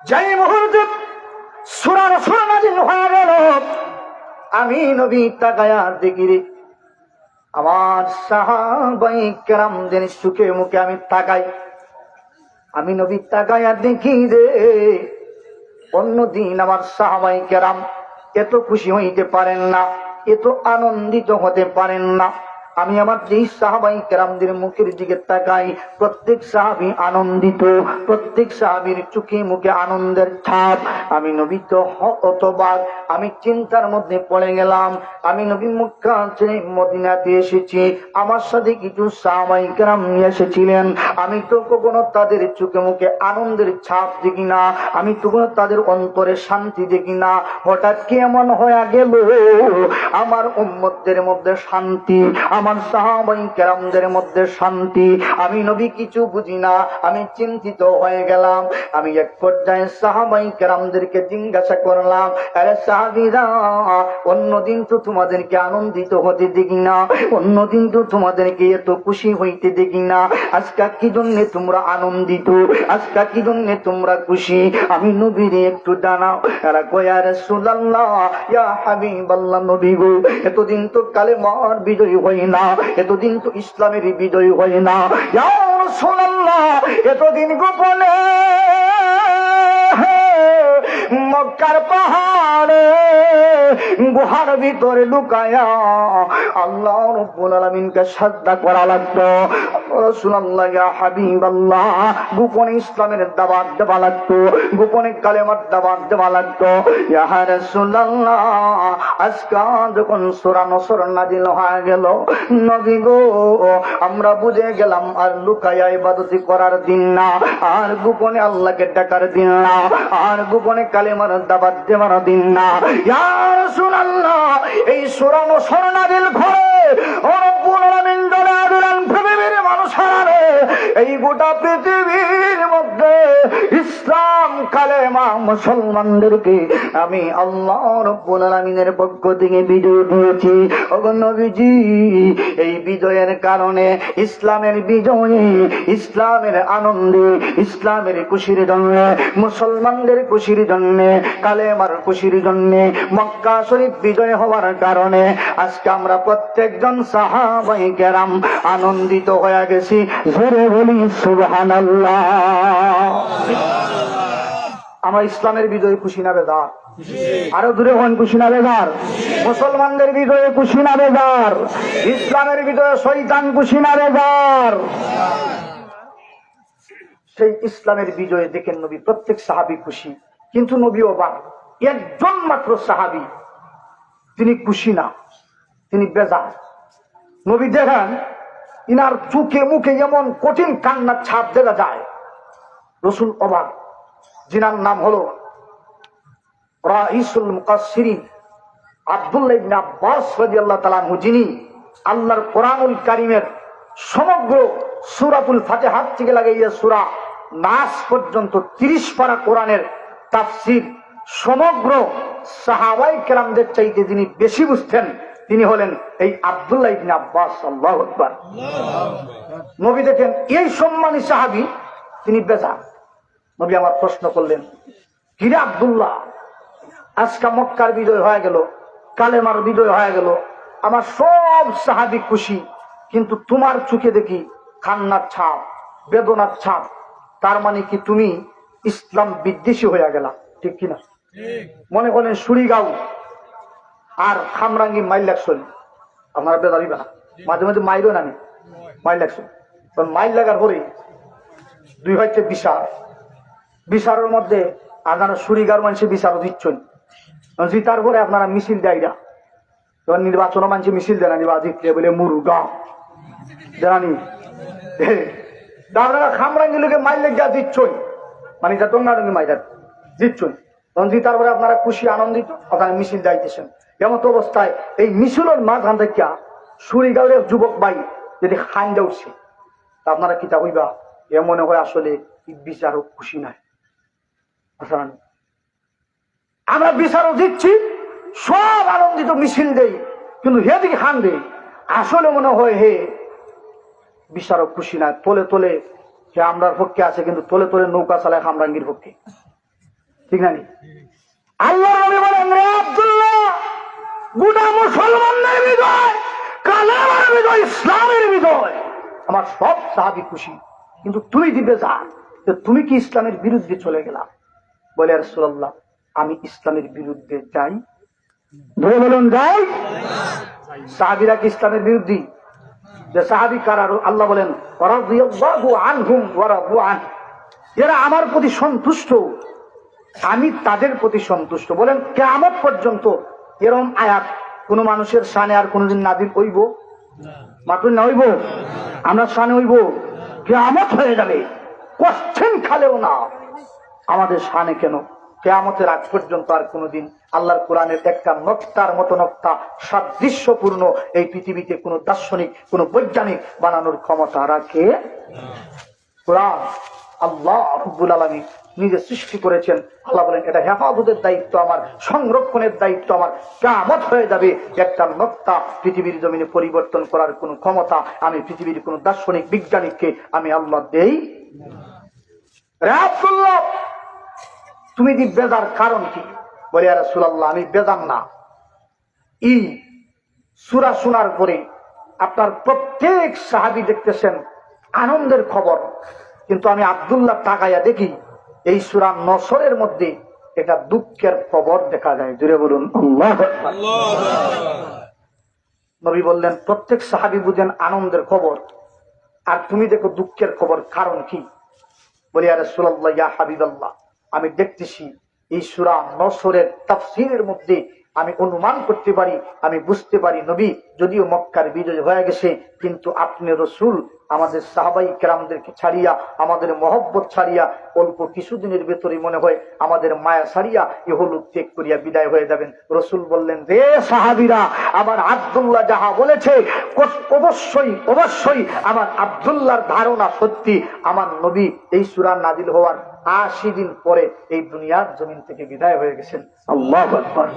যেই মুহূর্তে সূরা রাসূল নাযিল হয়ে গেল, আমি নবী তাকায়া দেখি রে আমার সাহাবায়ে কেরামদের চোখে মুখে আমি তাকাই, আমি নবী তাকায়া দেখি রে অন্যদিন আমার সাহাবায়ে কেরাম এত খুশি হইতে পারেন না, এত আনন্দিত হতে পারেন না। আমি আমার যেই সাহাবায়ে কেরামদের মুখের দিকে তাকাই, প্রত্যেক সাহাবী আনন্দিত, প্রত্যেক সাহাবীর চোখে মুখে আনন্দের ছাপ। আমি নবী তো হতবাক, আমি চিন্তার মধ্যে পড়ে গেলাম। আমি নবী মক্কা ছেড়ে মদিনাতে এসেছি, আমার সাথে কিছু সাহাবায়ে কেরাম এসেছিলেন, আমি তো কখনো তাদের চোখে মুখে আনন্দের ছাপ দেখি না, আমি তো কোনো তাদের অন্তরে শান্তি দেখি না। হঠাৎ কি এমন হয়ে গেল আমার উম্মতদের মধ্যে শান্তি, আমার সাহাবায়ে কেরামদের মধ্যে শান্তি। আমি নবী কিছু বুঝি না, আমি চিন্তিত হয়ে গেলাম। আমি এক পর্যায়ে সাহাবায়ে কেরামদেরকে জিজ্ঞাসা করলাম, আরে সাহাবীরা, অন্যদিন তো তোমাদেরকে আনন্দিত হতে দেখি না, অন্যদিন তো তোমাদেরকে এত খুশি হইতে দেখি না, আজকে কি জন্য তোমরা আনন্দিত, আজকে কি জন্য তোমরা খুশি? আমি নবীরে একটু জানাও। এরা কয়, ইয়া রাসূলুল্লাহ, ইয়া হাবিবাল্লাহ, নবী গো, এতদিন তো কালেমার বিজয় হয় না, এতদিন তো ইসলামের বিজয় হয় না। ইয়া রাসূলুল্লাহ, এতদিন গোপনে মক্কার পাহাড়ে গুহার ভিতরে লুকায়া আল্লাহ রাব্বুল আলামিনকে সাজদা করা লাগতো। রাসূলুল্লাহ, ইয়া হাবিবাল্লাহ, গোপনে ইসলামের দাওয়াত দেওয়া লাগতো, গোপনে কালেমার দাওয়াত দেওয়া লাগতো। ইয়া রাসূলুল্লাহ, আজকে যখন সূরা নসর নাযিল হয়ে গেল, নবী গো, আমরা বুঝে গেলাম আর লুকায়া ইবাদত করার দিন না, আর গোপনে আল্লাহকে ডাকার দিন না, আর গোপনে কালেমার দাওয়াত দেওয়ার দিন না। ইয়া রাসূলুল্লাহ, এই সূরা নসর নাযিল করে ও রব্বুল আলামিন দয়া দিলেন পৃথিবীর মানুষেরা, এই গোটা পৃথিবীর মধ্যে ইসলাম কালেমা মুসলমানদেরকে আমি আল্লাহ রব্বুল আলামিনের পক্ষ থেকে বিজয় দিয়েছি। ওগো নবীজি, এই বিজয়ের কারণে, ইসলামের বিজয়ে, ইসলামের আনন্দে, ইসলামের খুশির জন্য, মুসলমানদের খুশির জন্য, কালেমার খুশির জন্য, মক্কা শরীফ বিজয় হওয়ার কারণে আজকে আমরা প্রত্যেকজন সাহাবায়ে কেরাম আনন্দিত হয়ে গেছি। জোরে বলি সুবহানাল্লাহ। আমরা ইসলামের বিজয়ে খুশি না বেজার? আরো দূরে হন, খুশি না বেজার? মুসলমানদের বিজয়ে খুশি না বেজার? ইসলামের বিজয়ে শয়তান খুশি না বেজার? সেই ইসলামের বিজয়ে দেখেন নবী প্রত্যেক সাহাবী খুশি, কিন্তু নবী অবাক, একজন মাত্র সাহাবী তিনি খুশি না, তিনি বেজার। নবী দেখেন ইনার চোখে মুখে এমন কঠিন কান্নার ছাপ দেখা যায়। রাসূল অবাক, যিনার নাম হলো রাইসুল মুকাসসিরিন আব্দুল্লাহ ইবনে আব্বাস রাদিয়াল্লাহু তাআলা আনহু, যিনি আল্লাহর কোরআনুল কারীমের সমগ্র সূরাতুল ফাতিহা থেকে লাগাইয়া সূরা নাস পর্যন্ত 30 পারা কোরআনের তাফসীর সমগ্র সাহাবায়ে কেরামদের চাইতে যিনি বেশি বুঝতেন, তিনি হলেন এই আব্দুল্লাহ ইবনে আব্বাস। আল্লাহু আকবার। নবী দেখেন এই সম্মানী সাহাবী, তিনি বেজার। নবী আমার প্রশ্ন করলেন, কিরে আব্দুল্লাহ, আজকে মক্কার বিজয় হয়ে গেল, কালেমার বিজয় হয়ে গেল, আমার সব সাহাবী খুশি, কিন্তু তোমার চোখে দেখি কান্নার ছাপ, বেদনার ছাপ। তার মানে কি তুমি ইসলাম বিদ্বেষী হয়ে গেলা, ঠিক কিনা? মনে করেন সুরিগাঁও আর খামরাঙ্গি মাইল লাগছেন, আপনারা বেদারিবা না, মাঝে মাঝে মাইরও নানি মাইল লাগছেন। মাইল লাগার পরে দুই হচ্ছে বিচার, বিচারের মধ্যে আপনারা সুরিগাঁর মানুষের বিচারও দিচ্ছেন, জিতার পরে আপনারা মিছিল দেয় না, তখন নির্বাচনের মানুষ মিছিল দেয় না, নিবা জিতলে বলে মুরুগা জানি, আপনারা খামরাঙ্গি লোকে মাইল লেগা দিচ্ছেন, মানে এটা টঙ্গা টঙ্গি মাইদার জিতছেন। তারপরে আপনারা খুশি আনন্দিত ওখানে মিছিল যাইতেছেন। এমন অবস্থায় এই মিছিলের মাঝখান থেকে সুরিগাঁওয়ের যুবক ভাই যদি হাইন্দা উঠছে, আপনারা কি তা হইবা এ মনে হয় আসলে বিচারক খুশি নাই। আমরা বিচারও দিচ্ছি, সব আনন্দিত মিছিল দেই, কিন্তু হে দিকে হান দেই, আসলে মনে হয় হে বিচারক খুশি নাই। তোলে তোলে সে আমরার পক্ষে আছে, কিন্তু তোলে তোলে নৌকা চালায় হামরাঙ্গির পক্ষে, ঠিক না? আল্লাহ নবী বলেন, রে আব্দুল্লাহ, গোটা মুসলমানদের বিজয়, কালেমার বিজয়, ইসলামের বিজয়, আমার সব সাহাবী খুশি, কিন্তু তুই দিবে যা, তুমি কি ইসলামের বিরুদ্ধে চলে গেলাম? বলে রাসূলুল্লাহ, আমি ইসলামের বিরুদ্ধে যাই? ধরে বলুন যাই? সাহাবীরা কি ইসলামের বিরুদ্ধে? যে সাহাবী কারা? আল্লাহ বলেন, রাদিয়াল্লাহু আনহুম ওয়া রাদু আন, এরা আমার প্রতি সন্তুষ্ট, আমি তাদের প্রতি সন্তুষ্ট। বলেন কিয়ামত পর্যন্ত এরকম আয়াত কোন মানুষের শানে আর কোনদিন নাযিল হইব? মাত্র না হইব, আমরা শানে হইব, কিয়ামত হয়ে যাবে, কোশ্চেন খালেও না আমাদের শানে কেন? কিয়ামতের আগ পর্যন্ত আর কোনদিন আল্লাহর কোরআনের একটা নকতার মতো নকতা সাদৃশ্যপূর্ণ এই পৃথিবীতে কোন দার্শনিক, কোন বৈজ্ঞানিক বানানোর ক্ষমতা রাখে? কোরআন আল্লাহ রাব্বুল আলামিন নিজে সৃষ্টি করেছেন। আল্লাহ বলেন, এটা হেফাজতের দায়িত্ব আমার, সংরক্ষণের দায়িত্ব আমার। কিয়ামত হয়ে যাবে, একটা নকতা পৃথিবীর জমিনে পরিবর্তন করার কোন ক্ষমতা আমি পৃথিবীর কোন দার্শনিক বিজ্ঞানিককে আমি আল্লাহ দেই? রে আব্দুল্লাহ, তুমি কি বেজার কারণ কি? বলে, ইয়া রাসূলুল্লাহ, আমি বেজার না। এই সূরা শোনার পরে আপনার প্রত্যেক সাহাবী দেখতেছেন আনন্দের খবর, কিন্তু আমি আব্দুল্লাহ তাকাইয়া দেখি এই সূরা নসরের মধ্যে এটা দুঃখের খবর দেখা যায়। জুড়ে বলুন আল্লাহু আকবার। নবী বললেন, প্রত্যেক সাহাবী বুঝেন আনন্দের খবর, আর তুমি দেখো দুঃখের খবর, কারণ কি? বলি, ইয়া রাসূলুল্লাহ, ইয়া হাবিবাল্লাহ, আমি দেখতেছি এই সূরা নসরের তাফসীরের মধ্যে আমি অনুমান করতে পারি, আমি বুঝতে পারি, নবী যদিও মক্কার বিজয় হয়ে গেছে, কিন্তু আপনি রাসূল আমাদের সাহাবাই কেরামদেরকে ছাড়িয়া, আমাদের মহব্বত ছাড়িয়া, অল্প কিছুদিনের ভেতরে মনে হয় আমাদের মায়া ছাড়িয়া ইহলোক ত্যাগ করিয়া বিদায় হয়ে যাবেন। রাসূল বললেন, রে সাহাবীরা, আমার আব্দুল্লাহ যাহা বলেছে অবশ্যই অবশ্যই আমার আব্দুল্লাহর ধারণা সত্যি। আমার নবী এই সূরা নাজিল হওয়ার ৮০ দিন পরে এই দুনিয়ার জমিন থেকে বিদায় হয়ে গেছেন। আল্লাহু আকবার।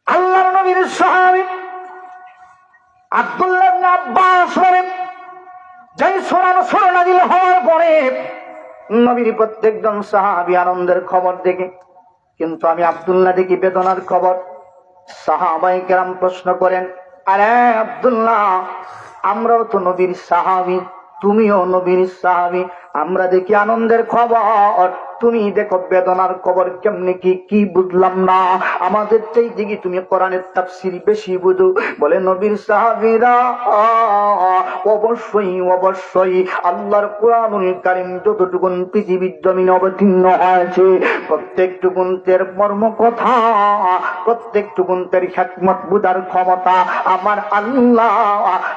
আল্লাহর নবীর সাহাবী আব্দুল্লাহ ইবনে আব্বাস বলেন, যেই সূরা নাজিল হওয়ার পরে নবীর প্রত্যেকজন সাহাবী আনন্দের খবর দেখে, কিন্তু আমি আব্দুল্লাহ দেখি বেদনার খবর। সাহাবায়ে কেরাম প্রশ্ন করেন, আরে আব্দুল্লাহ, আমরাও তো নবীর সাহাবী, তুমিও নবীর সাহাবী, আমরা দেখি আনন্দের খবর, তুমি দেখো বেদনার খবর, কেমনে কি বুঝলাম না, আমাদের সেই দিকে তুমি কোরআনের তাফসীর বেশি বুঝো। বলে, নবীর সাহাবীরা অবশ্যই অবশ্যই আল্লাহর কোরআনুল কারীম যতটুকু পৃথিবীর জমিনে অবতীর্ণ হয়েছে, প্রত্যেকটুকুন তের মর্ম কথা, প্রত্যেকটুকুন তের হিকমত বুঝার ক্ষমতা আমার আল্লাহ,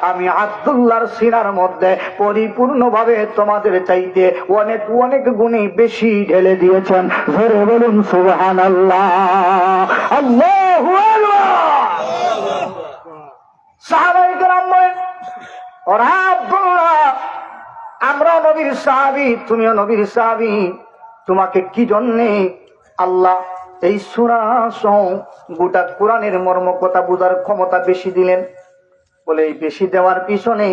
আমি আব্দুল্লাহর সিনার মধ্যে পরিপূর্ণভাবে তোমাদের চাইতে অনেক অনেক গুণে বেশি ঢেলে দিয়েছেন। ধরে বলুন সুবহানাল্লাহ, আল্লাহু আকবার। সাহাবায়ে কেরাম বলেন, ওরা আব্দুল্লাহ, আমরা নবীর সাহাবী, তুমিও নবীর সাহাবী, তোমাকে কি জন্যে আল্লাহ এই সূরা সহ গোটা কোরআনের মর্ম কথা বুঝার ক্ষমতা বেশি দিলেন? বলে, এই বেশি দেওয়ার পিছনে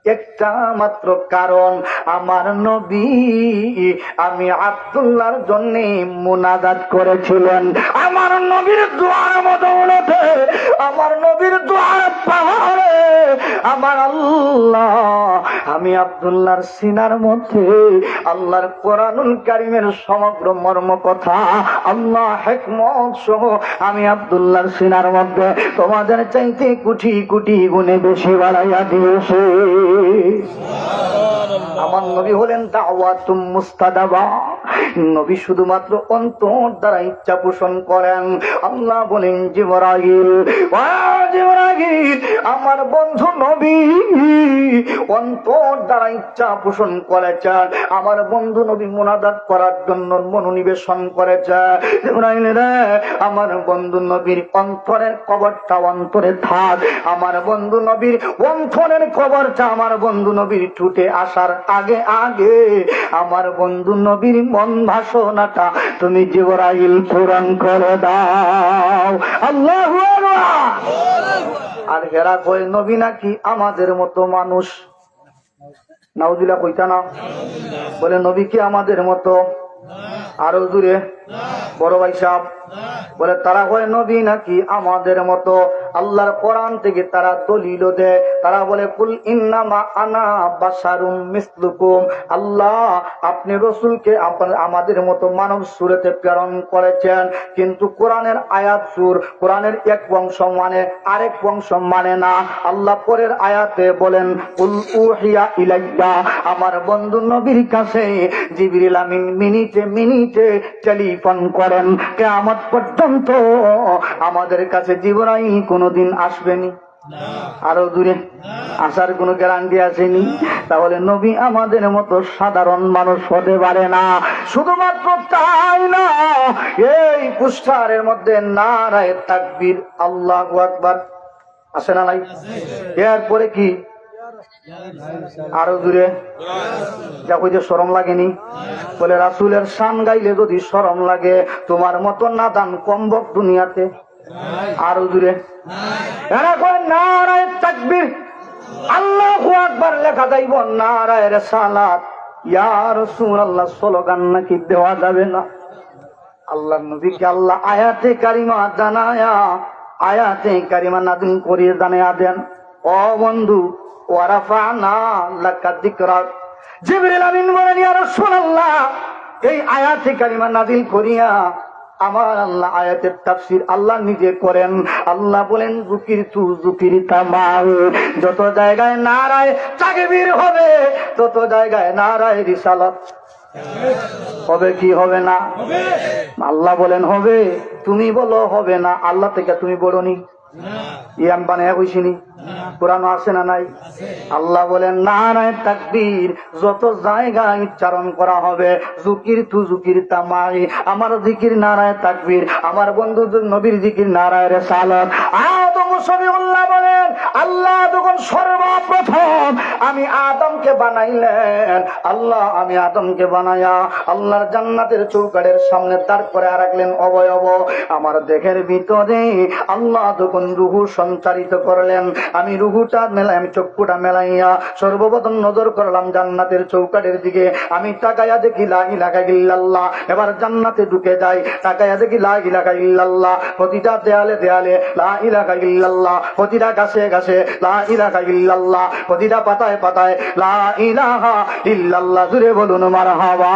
একটা মাত্র কারণ, আমার নবী আমি আব্দুল্লাহর জন্য মুনাজাত করেছিলেন। আমার নবীর দোয়ার বদৌলতে, আমার নবীর দোয়ার পাহাড়ে আমার আল্লাহ, আমি আব্দুল্লাহর সিনার মধ্যে আল্লাহর কোরআনুল কারীমের সমগ্র মর্ম কথা, আল্লাহ হিকমত সহ আমি আব্দুল্লাহর সিনার মধ্যে তোমাদের চাইতে কোটি কোটি গুণে বেশি বাড়াইয়া দিয়েছে। আমার নবী হলেন দাওয়াতুম মুস্তাজাবা, নবী শুধুমাত্র অন্তর দ্বারা ইচ্ছা পোষণ করেন। আল্লাহ বলেন জিবরাইল, ও জিবরাইল, আমার বন্ধু নবী অন্তর দ্বারা ইচ্ছা পোষণ করেছেন, আমার বন্ধু নবী মুনাজাত করার জন্য মনোনিবেশন করেছে। জিবরাইল রে, আমার বন্ধু নবীর অন্তরের কবরটা অন্তরে থাক, আমার বন্ধু নবীর অন্তরের কবরটা আমার বন্ধু নবীর ঠুটে আসার আগে আগে আমার বন্ধু নবীর মন ভাষণাটা তুমি জিবরাইল পূরণ করে দাও। আল্লাহু আকবার। আর হেরা কয় নবী নাকি আমাদের মতো মানুষ। নাউজুবিল্লাহ কইতা না? বলে নবী কি আমাদের মতো? আরো দূরে বড় ভাই সাহেব বলে তারা হয় নবী নাকি আমাদের মতো। আল্লাহর কোরআন থেকে তারা দলিল দেয়, তারা বলে কুল ইন্নামা আনা বাশারুম মিসলুকুম। আল্লাহ আপনি রসুলকে আমাদের মতো মানব সুরতে প্রেরণ করেছেন, কিন্তু কোরআনের আয়াত সুর, কোরআনের এক বংশ মানে আরেক বংশ মানে না। আল্লাহ পরের আয়াতে বলেন কুল উহিয়া ইলাইয়া, আমার বন্ধু নবীর কাছে জিবরিল আমিন মিনিটে মিনিটে টেলিফোন করেন, কিয়ামত পর্যন্ত আমাদের কাছে জিবরাইল কোনদিন আসবেনি। আরো দূরে আসার কোন গ্যারান্টি আসেনি। তাহলে নবী আমাদের মতো সাধারণ মানুষ হতে পারে না। শুধুমাত্র তাই না, এই পুস্তারের মধ্যে নারায়ে তাকবীর আল্লাহু আকবার আছে না নাই? এরপরে কি? আরো দূরে যা কইতে শরম লাগেনি? বলে রাসূলের শান গাইলে যদি শরম লাগে, তোমার মতো নাদান কমবক দুনিয়াতে। আরো দূরে এরা কয় নারায়ে তাকবীর আল্লাহু আকবার লেখা যাইব, নারায়ে রিসালাত ইয়া রাসূলুল্লাহ স্লোগান নাকি দেওয়া যাবে না? আল্লাহর নবীকে আল্লাহ আয়াতে কারিমা জানায়া, আয়াতে কারিমা নাযিল করিয়ে জানায়া দেন, ও বন্ধু ওয়ারাফানা লাকা যিকরাক। জিবরিল আমিন বলেন ইয়া রাসূলুল্লাহ, এই আয়াতে কারিমা নাযিল করিয়া আমার আল্লাহ আয়াতের তাফসীর আল্লাহ নিজে করেন। আল্লাহ বলেন যুকিরতু যুকিরতা মাউ, যত জায়গায় নারায়ে তাকবীর হবে তত জায়গায় নারায়ে রিসালাত হবে। কি হবে না? আল্লাহ বলেন হবে, তুমি বলো হবে না। আল্লাহ থেকে তুমি বড়নি? ইয়াম বানায়া কইছিনি? কোরআন আছে না নাই? আল্লাহ বলেন নারায়ে তাকবীর যত জায়গায় উচ্চারণ করা হবে, যুকিরতু যুকিরতা মাই, আমার জিকির নারায়ে তাকবীর, আমার বন্ধু নবীর জিকির নারায়ে রিসালাত। আদম সবিউল্লাহ বলেন আল্লাহ যখন সর্বপ্রথম আমি আদমকে বানাইলেন, আল্লাহ আমি আদমকে বানায়া আল্লাহর জান্নাতের চৌকাঠের সামনে দাঁড় করে রাখলেন অবয়ব। আমার দেহের ভিতরে আল্লাহ যখন রুহু সঞ্চারিত করলেন, আমি রুহুটা মেলাই, আমি চক্ষুটা মেলাইয়া সর্বপ্রথম নজর করলাম জান্নাতের চৌকাঠের দিকে। আমি তাকায়া দেখি লা ইলাহা ইল্লাল্লাহ। এবার জান্নাতে ঢুকে যাই, তাকায়া দেখি লা ইলাহা ইল্লাল্লাহ। প্রতিটা দেয়ালে দেয়ালে লা ইলাহা ইল্লাল্লাহ, প্রতিটা গাছে গাছে লা ইলাহা ইল্লাল্লাহ, প্রতিটা পাতায় পাতায় লা ইলাহা ইল্লাল্লাহ। জুড়ে বলুন মারহাবা।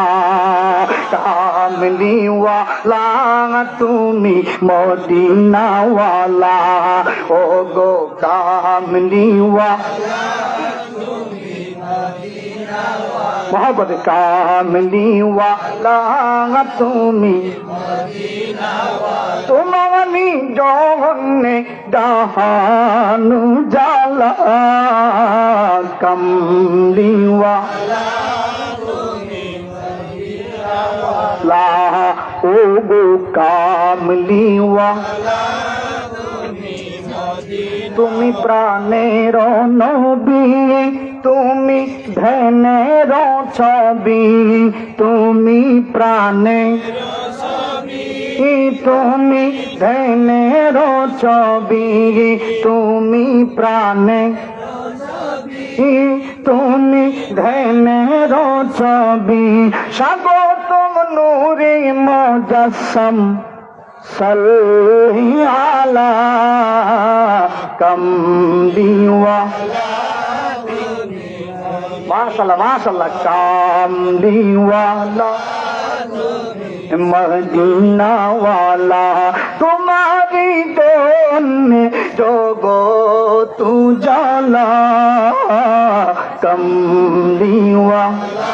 কামলি ওয়ালা তুমি মদিনা ওয়ালা, ও গো কামলি ওয়ালা মোহাম্মদ কামলি ওয়ালা তুমি তোমারি জগন্নে ডাহানু জালা, কামলি ওয়ালা ও গো কামলি ওয়ালা তুমি প্রাণের নবী, তুমি ধ্যানের ছবি, তুমি প্রাণের তুমি ধ্যানের ছবি, তুমি প্রাণে তুমি ধ্যানের ছবি। স্বাগতম নূরে মুজাসসাম সাল্লি আলা কামলি ওয়ালা। মাশাআল্লাহ মাশাআল্লাহ। কামলি ওয়ালা মদিনা ওয়ালা, তোমারি জন্যে জগৎ উজালা, কামলি ওয়ালা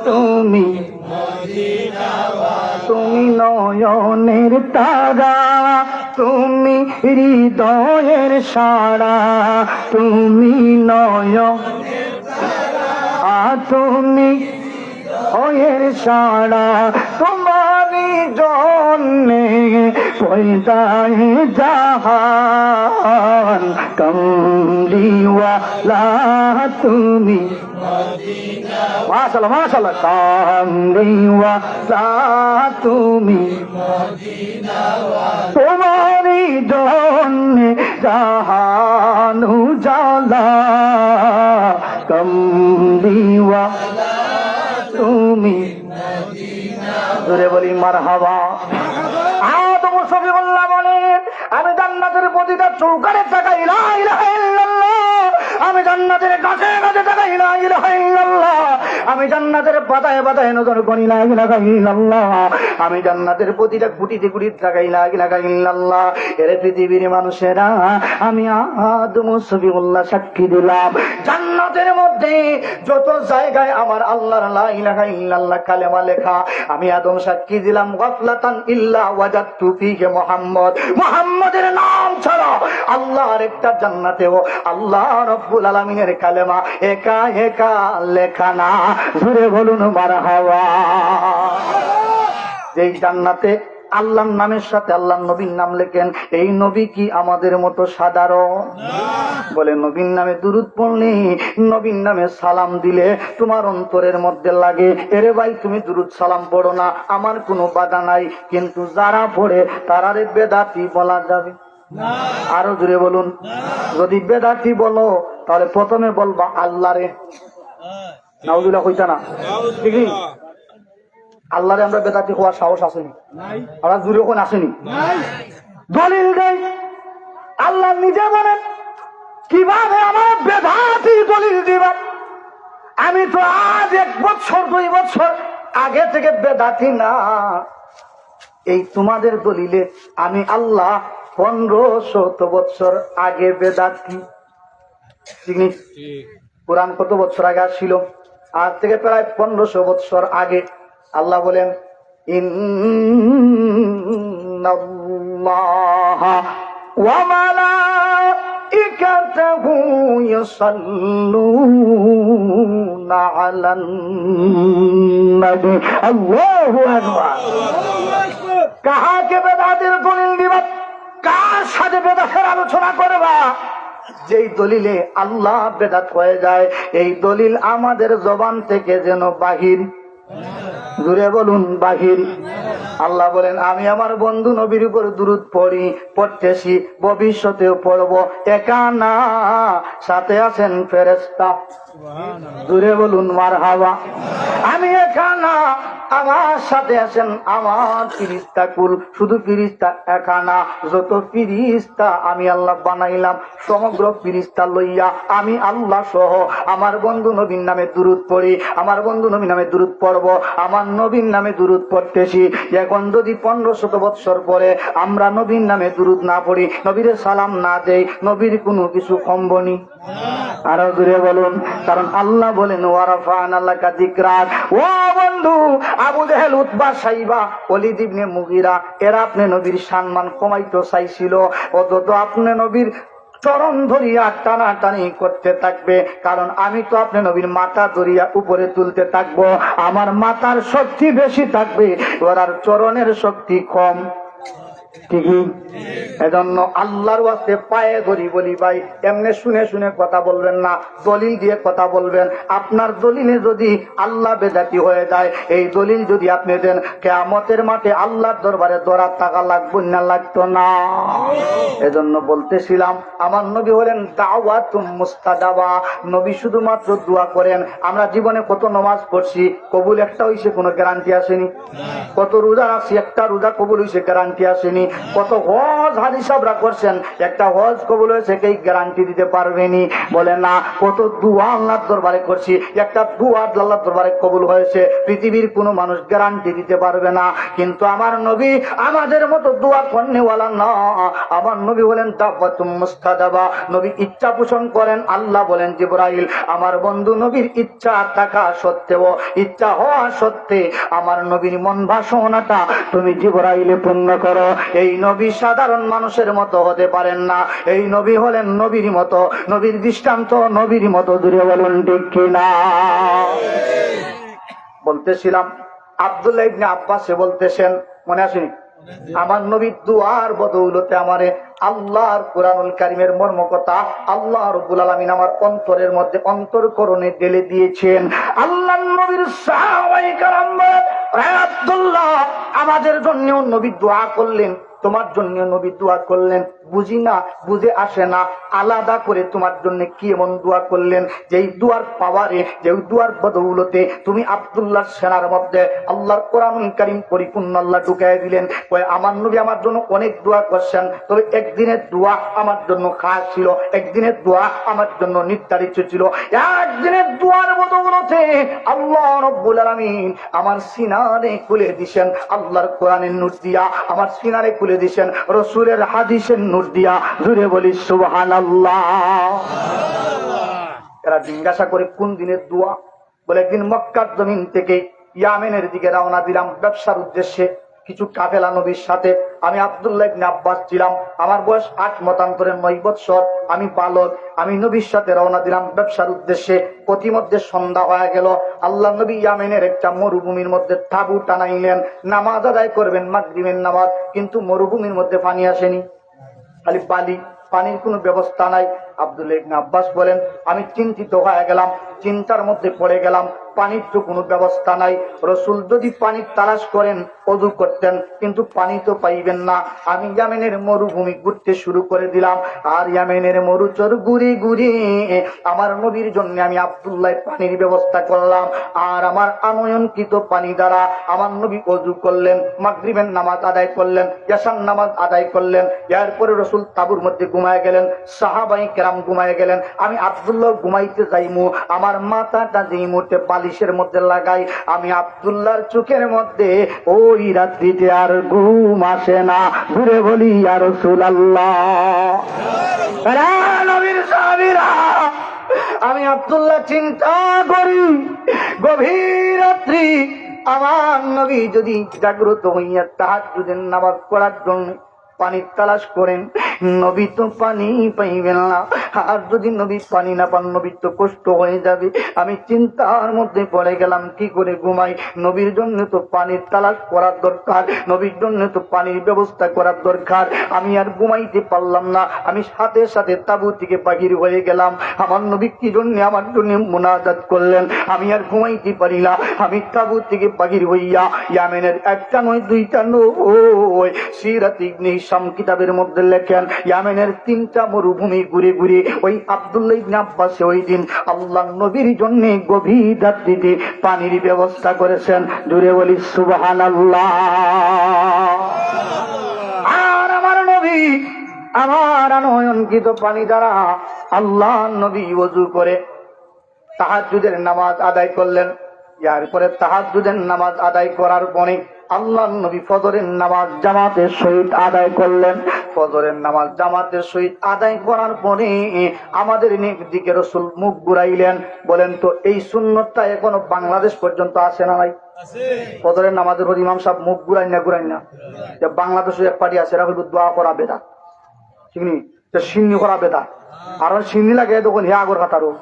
তুমি চাঁদের তারা, তুমি হৃদয়ের সারা, তুমি নয়ন তুমি হয়ের সারা, তোমারই জন্যে পয়দায় জাহান, কমলিওয়ালা তুমি, মাশাআল্লাহ মাশাআল্লাহ, কমলিওয়ালা তুমি, তোমারই জন্যে জাহান উজালা, কমলিওয়ালা তুমি। জোরে বলি মারহাবা। আদম সফিউল্লাহ বলেন, আমি জান্নাতের প্রতিটা চৌকারে তাকাই লা ইলাহা ইল্লাল্লাহ, আমি জান্নাতের গাছে গাছে তাকাই লা ইলাহা ইল্লাল্লাহ, আমি জান্নাতের পাতায় পাতায় নজর করি লা ইলাহা ইল্লাল্লাহ, আমি জান্নাতের প্রতিটা কুটিতে কুটিতে তাকাই লা ইলাহা ইল্লাল্লাহ। এর পৃথিবীর মানুষেরা, আমি আদম সফিউল্লাহ সাক্ষী দিলাম, জান্নাতের মধ্যে যত জায়গায় আমার আল্লাহর লা ইলাহা ইল্লাল্লাহ কালেমা লেখা, আমি আদম সাক্ষী দিলাম, গাফলাতান ইল্লা ওয়াজাদতু ফীহি মুহাম্মদ, মুহাম্মদের নাম ছাড়া আল্লাহর একটা জান্নাতেও আল্লাহ রাব্বুল আলামিনের কালেমা একা একা লেখা না। জোরে বলুন মারহাবা। যেই জান্নাতে আল্লাহর নামের সাথে আল্লাহর নবীর নাম লেখেন, এই নবী কি আমাদের মতো সাধারণ? বলে নবীর নামে দুরূদ পড়লে, নবীর নামে সালাম দিলে তোমার অন্তরের মধ্যে লাগে, এরে ভাই তুমি দুরূদ সালাম পড়ো না, আমার কোনো বাধা নাই, কিন্তু যারা পড়ে তারারে বেদাতি বলা যাবে? আরো জোরে বলুন। যদি বেদাতি বলো তাহলে প্রথমে বলবা আল্লাহরে, নাউজুবিল্লাহ কইতা না, ঠিক আছে? আল্লাহরে আমরা বেদাতি হওয়ার সাহস আসেনি, আমরা জুড়ে ওখানে আসেনি। দলিল দেয়, আল্লাহ নিজে বলেন, কিভাবে আমার বেদাতি দলিল দিবা? আমি তো আজ 1 বছর 2 বছর আগে থেকে বেদাতি না, এই তোমাদের দলিলে আমি আল্লাহ 1500 বছর আগে বেদাতি। কোরআন কত বছর আগে আসছিল? আজ থেকে প্রায় 1500 বছর আগে। আল্লাহ বলেন, ইন্নাল্লাহা ওয়া মালাইকাতাহু ইউসাল্লুনা আলান নবী। আল্লাহু আকবার। কাহাকে বেদাতের দলিল দিবা? কার সাথে বেদাতের আলোচনা করবা? যেই দলিলে আল্লাহ বেদাত হয়ে যায়, এই দলিল আমাদের জবান থেকে যেন বাহির। জুড়ে বলুন বাহির। আল্লাহ বলেন, আমি আমার বন্ধু নবীর উপর দুরূদ পড়তেছি, ভবিষ্যতেও পড়ব, একা না, সাথে আছেন ফেরেশতা। জুড়ে বলুন মারহাবা। আমি একা না, আমার সাথে আছেন আমার ফিরিস্তা কুল। শুধু ফিরিস্তা একা না, যত ফিরিস্তা আমি আল্লাহ বানাইলাম, সমগ্র ফিরিস্তা লইয়া আমি আল্লাহ সহ আমার বন্ধু নবীর নামে দুরূদ পড়ি, আমার বন্ধু নবীর নামে দুরূদ পড়ব, আমার নবীর নামে দুরূদ পড়তেছি। এখন যদি 1500 বছর পরে আমরা নবীর নামে দুরূদ না পড়ি, নবীর সালাম না দেই, নবীর কোনো কিছু কমবনি? আরো দূরে বলুন। কারণ আল্লাহ বলেন, ওয়ারাফা'না লাকা যিকরাক। ও বন্ধু, আবু জেহেল, উতবা, সাইবা, ওলীদ ইবনে মুগীরা, এরা আপনি নবীর সম্মান কমাইতে চাইছিল, অথচ আপনি নবীর চরণ ধরিয়া টানাটানি করতে থাকবে। কারণ আমি তো আপনি নবীর মাথা ধরিয়া উপরে তুলতে থাকবো, আমার মাথার শক্তি বেশি থাকবে, ওরার চরণের শক্তি কম। ঠিকই। এজন্য আল্লাহর ওয়াস্তে পায়ে ধরি বলি, ভাই এমনি শুনে শুনে কথা বলবেন না, দলিল দিয়ে কথা বলবেন। আপনার দলিলে যদি আল্লাহ বেদাতি হয়ে যায়, এই দলিল যদি আপনি দেন, কিয়ামতের মাঠে আল্লাহর দরবারে দরার টাকা লাগবে না, লাগতো না। এজন্য বলতেছিলাম, আমার নবী হলেন দাওয়াতুম মুস্তাজাবা। নবী শুধুমাত্র দোয়া করেন। আমরা জীবনে কত নামাজ পড়ছি, কবুল একটা হইছে, কোনো গ্যারান্টি আসেনি। কত রোজা রাখছি, একটা রোজা কবুল হইছে, গ্যারান্টি আসেনি। পারেনি। কত হজ হাদিস সাহেবরা করছেন, একটা হজ কবুল হয়েছে কে গ্যারান্টি দিতে পারবেনি? বলে না। কত দোয়া আল্লাহর দরবারে করছি, একটা দোয়া আল্লাহর দরবারে কবুল হয়েছে পৃথিবীর কোনো মানুষ গ্যারান্টি দিতে পারবে না। কিন্তু আমার নবী আমাদের মতো দোয়া করনেওয়ালা না। আমার নবী বলেন দাওয়াতুম মুস্তাজাবা, নবী ইচ্ছা পোষণ করেন। আল্লাহ বলেন জিবরাইল আমার বন্ধু নবীর ইচ্ছা থাকা সত্ত্বেও, ইচ্ছা হওয়া সত্ত্বে আমার নবীর মন বাসনাটা তুমি জিবরাইলে পূর্ণ করো। এই নবী সাধারণ মানুষের মতো হতে পারেন না, এই নবী হলেন নবীর মতো, নবীর দৃষ্টান্ত নবীর মতো। দূরে বলুন ঠিক কিনা? বলতেছিলাম আব্দুল্লাহ ইবনে আব্বাস বলতেছেন, মনে আসেনি? আমার নবীর দুয়ার বদৌলতে আমারে আল্লাহর কুরআনুল কারীমের মর্ম কথা আল্লাহ রাব্বুল আলামিন আমার অন্তরের মধ্যে অন্তরকরণে ঢেলে দিয়েছেন। আল্লাহর নবীর সাহাবায়ে কেরাম বলেন, আব্দুল্লাহ আমাদের জন্য নবী দোয়া করলেন, তোমার জন্য নবী দোয়া করলেন, বুঝি না, বুঝে আসে না, আলাদা করে তোমার জন্য কি এমন দোয়া করলেন যেই দুয়ার পাওয়ারে, যেই দুয়ার বদৌলতে তুমি আব্দুল্লাহর সেনার মধ্যে আল্লাহর কোরআনুল কারীম পরিপূর্ণ আল্লাহ ঢুকাই দিলেন। কয় আমার নবী আমার জন্য অনেক দোয়া করছেন, তবে একদিনের দোয়া আমার জন্য খাস ছিল, একদিনের দোয়া আমার জন্য নির্ধারিত ছিল। একদিনের দোয়ার বদৌলতে আল্লাহ রাব্বুল আলামিন আমার সিনারে খুলে দিয়েছেন আল্লাহর কোরআনের নূর দিয়া, আমার সিনারে খুলে দিয়েছেন রাসূলের হাদিসের নূর দিয়া। জুড়ে বলি সুবহানাল্লাহ। এরা জিজ্ঞাসা করে কোন দিনের দোয়া? বলে একদিন মক্কার জমিন থেকে ইয়ামেনের দিকে রওনা দিলাম ব্যবসার উদ্দেশ্যে, কিছু কাফেলা নবীর সাথে। আমি আব্দুল্লাহ ইবনে আব্বাস ছিলাম, আমার বয়স 8 মতান্তরে 9 বৎসর, আমি বালক। আমি নবীর সাথে রওনা দিলাম ব্যবসার উদ্দেশ্যে। প্রতিমধ্যে সন্ধ্যা হয়ে গেল। আল্লাহ নবী ইয়ামেনের একটা মরুভূমির মধ্যে তাঁবু টানাইলেন, নামাজ আদায় করবেন মাগরিবের নামাজ, কিন্তু মরুভূমির মধ্যে পানি আসেনি, খালি বালি, পানির কোনো ব্যবস্থা নাই। আব্দুল্লাহ ইবনে আব্বাস বলেন আমি চিন্তিত হয়ে গেলাম, চিন্তার মধ্যে পড়ে গেলাম, পানির তো কোনো ব্যবস্থা নাই। রসুল যদি পানির তালাশ করেন ওযু করতেন, কিন্তু পানি তো পাইবেন না। আমি ইয়ামেনের মরুভূমি ঘুরতে শুরু করে দিলাম, আর ইয়ামেনের মরুচর ঘুরে ঘুরে আমার নবীর জন্য আমি আব্দুল্লাহ পানির ব্যবস্থা করলাম। আর আমার আনয়নকৃত পানি দ্বারা আমার নবী ওযু করলেন, মাগরিবের নামাজ আদায় করলেন, ইয়াশার নামাজ আদায় করলেন। এরপরে রসুল তাঁবুর মধ্যে ঘুমায় গেলেন, সাহাবায়ে কেরাম ঘুমায় গেলেন। আমি আব্দুল্লাহ ঘুমাইতে যাইমু, আমার মাথাটা যেই মুহূর্তে বালিশের মধ্যে লাগাই, আমি আব্দুল্লাহর চোখের মধ্যে ওই রাত্রিতে আর ঘুম আসে না। ঘুরে বলি ইয়া রাসূলুল্লাহ। নবীর সাহাবীরা, আমি আব্দুল্লাহ চিন্তা করি গভীর রাত্রি আমার নবী যদি জাগ্রত হইয়া তাহাজ্জুদের নামাজ পড়ার জন্য পানির তালাশ করেন, নবী তো পানি পাইবেন না। আর যদি নবী পানি না পান, নবীর তো কষ্ট হয়ে যাবে। আমি চিন্তার মধ্যে পড়ে গেলাম, কি করে ঘুমাই? নবীর জন্য তো পানির তালাশ করার দরকার, নবীর জন্য তো পানির ব্যবস্থা করার দরকার। আমি আর ঘুমাইতে পারলাম না, আমি সাথে সাথে তাঁবু থেকে বাহির হয়ে গেলাম। আমার নবী কি জন্য আমার জন্য মুনাজাত করলেন, আমি আর ঘুমাইতে পারি না। আমি তাঁবু থেকে বাহির হইয়া ইয়ামেনের একটা নয় দুইটা নয়, সিরাত ইবনে হিশাম কিতাবের মধ্যে লেখেন ইয়ামেনের 3টা মরুভূমি ঘুরে ঘুরে ওই আব্দুল্লাহ ইবনে আব্বাস ওই দিন আল্লাহর নবীর জন্য গভীর রাত্রিতে পানির ব্যবস্থা করেছেন। জুড়ে বলি সুবহানাল্লাহ। আর আমার নবী আমার আনয়নকৃত পানি দ্বারা আল্লাহর নবী ওযু করে তাহাজ্জুদের নামাজ আদায় করলেন। এরপরে তাহাজ্জুদের নামাজ আদায় করার পরে আল্লাহর নবী ফজরের নামাজ জামাতের সহিত আদায় করলেন। ফজরের নামাজ জামাতের সহিত আদায় করার পরে আমাদের দিকে রাসূল মুখ ঘুরাইলেন। বলেন তো এই সুন্নতটা এখনো বাংলাদেশ পর্যন্ত আসে না নাই? ফজরের নামাজের পর ইমাম সাহেব মুখ ঘুরাই না। বাংলাদেশে এক পার্টি আছে, এরা হইল দোয়া করা বেদা, ঠিক নি? সিন্নি করা বেদা, আর সিন্নি লাগে তখন হে আগর কাতারও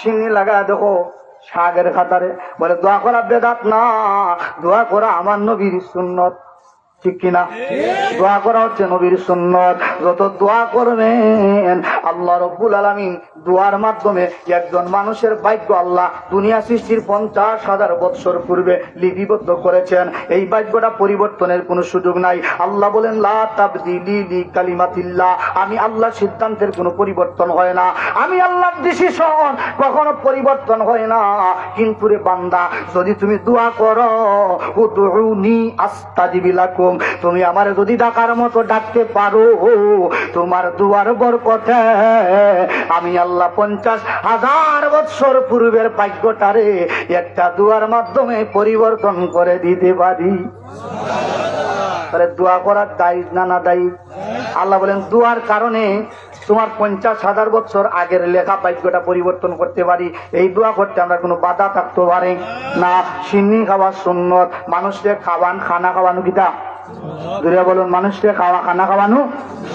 সিন্নি লাগা দেখো শাকের খাতারে। বলে দোয়া করা বেদাত না, দোয়া করা আমার নবীর সুন্নত, ঠিক কিনা? দোয়া করা হচ্ছে নবীর সুন্নত। যত দোয়া করবেন আল্লাহ রব্বুল আলামিন দোয়ার মাধ্যমে একজন মানুষের ভাগ্য আল্লাহ দুনিয়া সৃষ্টির 50,000 বৎসর পূর্বে লিপিবদ্ধ করেছেন। এই ভাগ্যটা পরিবর্তনের কোনো সুযোগ নাই। আল্লাহ বলেন লা তাবদিলি লিকালিমাতিল্লাহ, আমি আল্লাহর সিদ্ধান্তের কোনো পরিবর্তন হয় না, আমি আল্লাহর ডিসিশন কখনো পরিবর্তন হয় না। কিন্তু রে বান্দা, যদি তুমি দোয়া করো উদউনি আস্তাজিব লাকুম, তুমি আমারে যদি ডাকার মতো ডাকতে পারো, তোমার দুয়ার বরকতে আমি আল্লাহ 50,000 বছর পূর্বের ভাগ্যটারে একটা দুয়ার মাধ্যমে পরিবর্তন করে দিতে পারি। তাহলে দোয়া করার দায়ী না না দায়ী? আল্লাহ বলেন দুয়ার কারণে তোমার 50,000 বছর আগের লেখা ভাগ্যটা পরিবর্তন করতে পারি। এই দোয়া করতে আমরা কোনো বাধা থাকতে পারে না। সিন্নি খাওয়া সুন্নত, মানুষকে খানা খাওয়ানো কিতা দূরে বলুন, মানুষকে খানা খাওয়ানো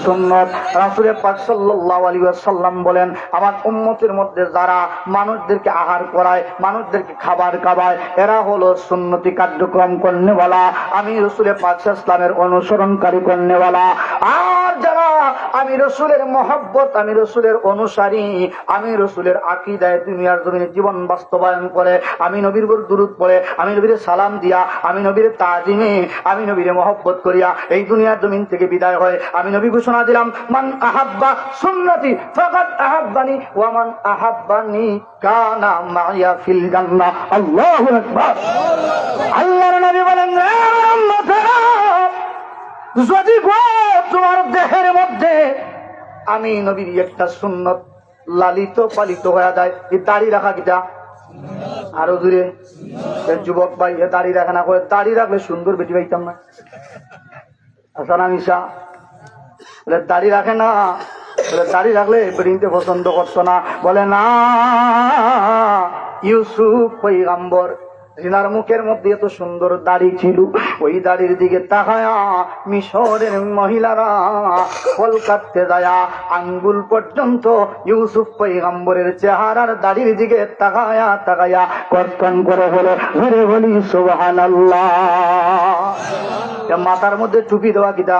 সুন্নত। রাসূল পাক সাল্লাল্লাহু আলাইহি ওয়াসাল্লাম বলেন, আমার উম্মতের মধ্যে যারা মানুষদেরকে আহার করায়, মানুষদেরকে খাবার খাওয়ায়, এরা হলো সুন্নতি কার্যক্রম করনেওয়ালা, আমি রাসূল পাক ইসলামের অনুসরণকারী করনেওয়ালা। আর যারা আমি রাসূলের মহব্বত, আমি রাসূলের অনুসারী, আমি রাসূলের আকীদায় দুনিয়ার জমিনে জীবন বাস্তবায়ন করে, আমি নবীর উপর দুরূদ পড়ে, আমি নবীর সালাম দিয়া, আমি নবীর তাজিমে, আমি নবীর মহব্বত করিয়া এই দুনিয়ার জমিন থেকে বিদায় হয়, আমি নবী ঘোষণা দিলাম মান আহাব্বা সুন্নতি ফাকাদ আহাব্বানি ওয়া মান আহাব্বানি কানা মাইয়া ফিল জান্নাহ। আল্লাহু আকবার। আল্লাহর নবী বলেন, যদি গো তোমার দেহের মধ্যে আমি নবীর একটা সুন্নত লালিত পালিত হয়ে যায়, এই দাড়ি রাখা কিটা আরো দূরে যুবক ভাই, দাড়ি রাখা না করে, দাড়ি রাখলে সুন্দর বেটি পাইতাম না। আসানা মিশা দাড়ি রাখে না, দাড়ি রাখলে বেটিনতে পছন্দ করতো না। বলে না, ইউসুফ পয়গম্বর জিনার মুখের মধ্যে এত সুন্দর দাড়ি ছিল, ওই দাড়ির দিকে তাকায়া মিশরের মহিলারা ফল কাটতে যায় আঙ্গুল পর্যন্ত ইউসুফ পয়গম্বরের চেহারার দাড়ির দিকে তাকায়া তাকায়া কর্তন করে বলে ঘরে বলি সুবহানাল্লাহ। মাথার মধ্যে টুপি দেওয়া কিটা,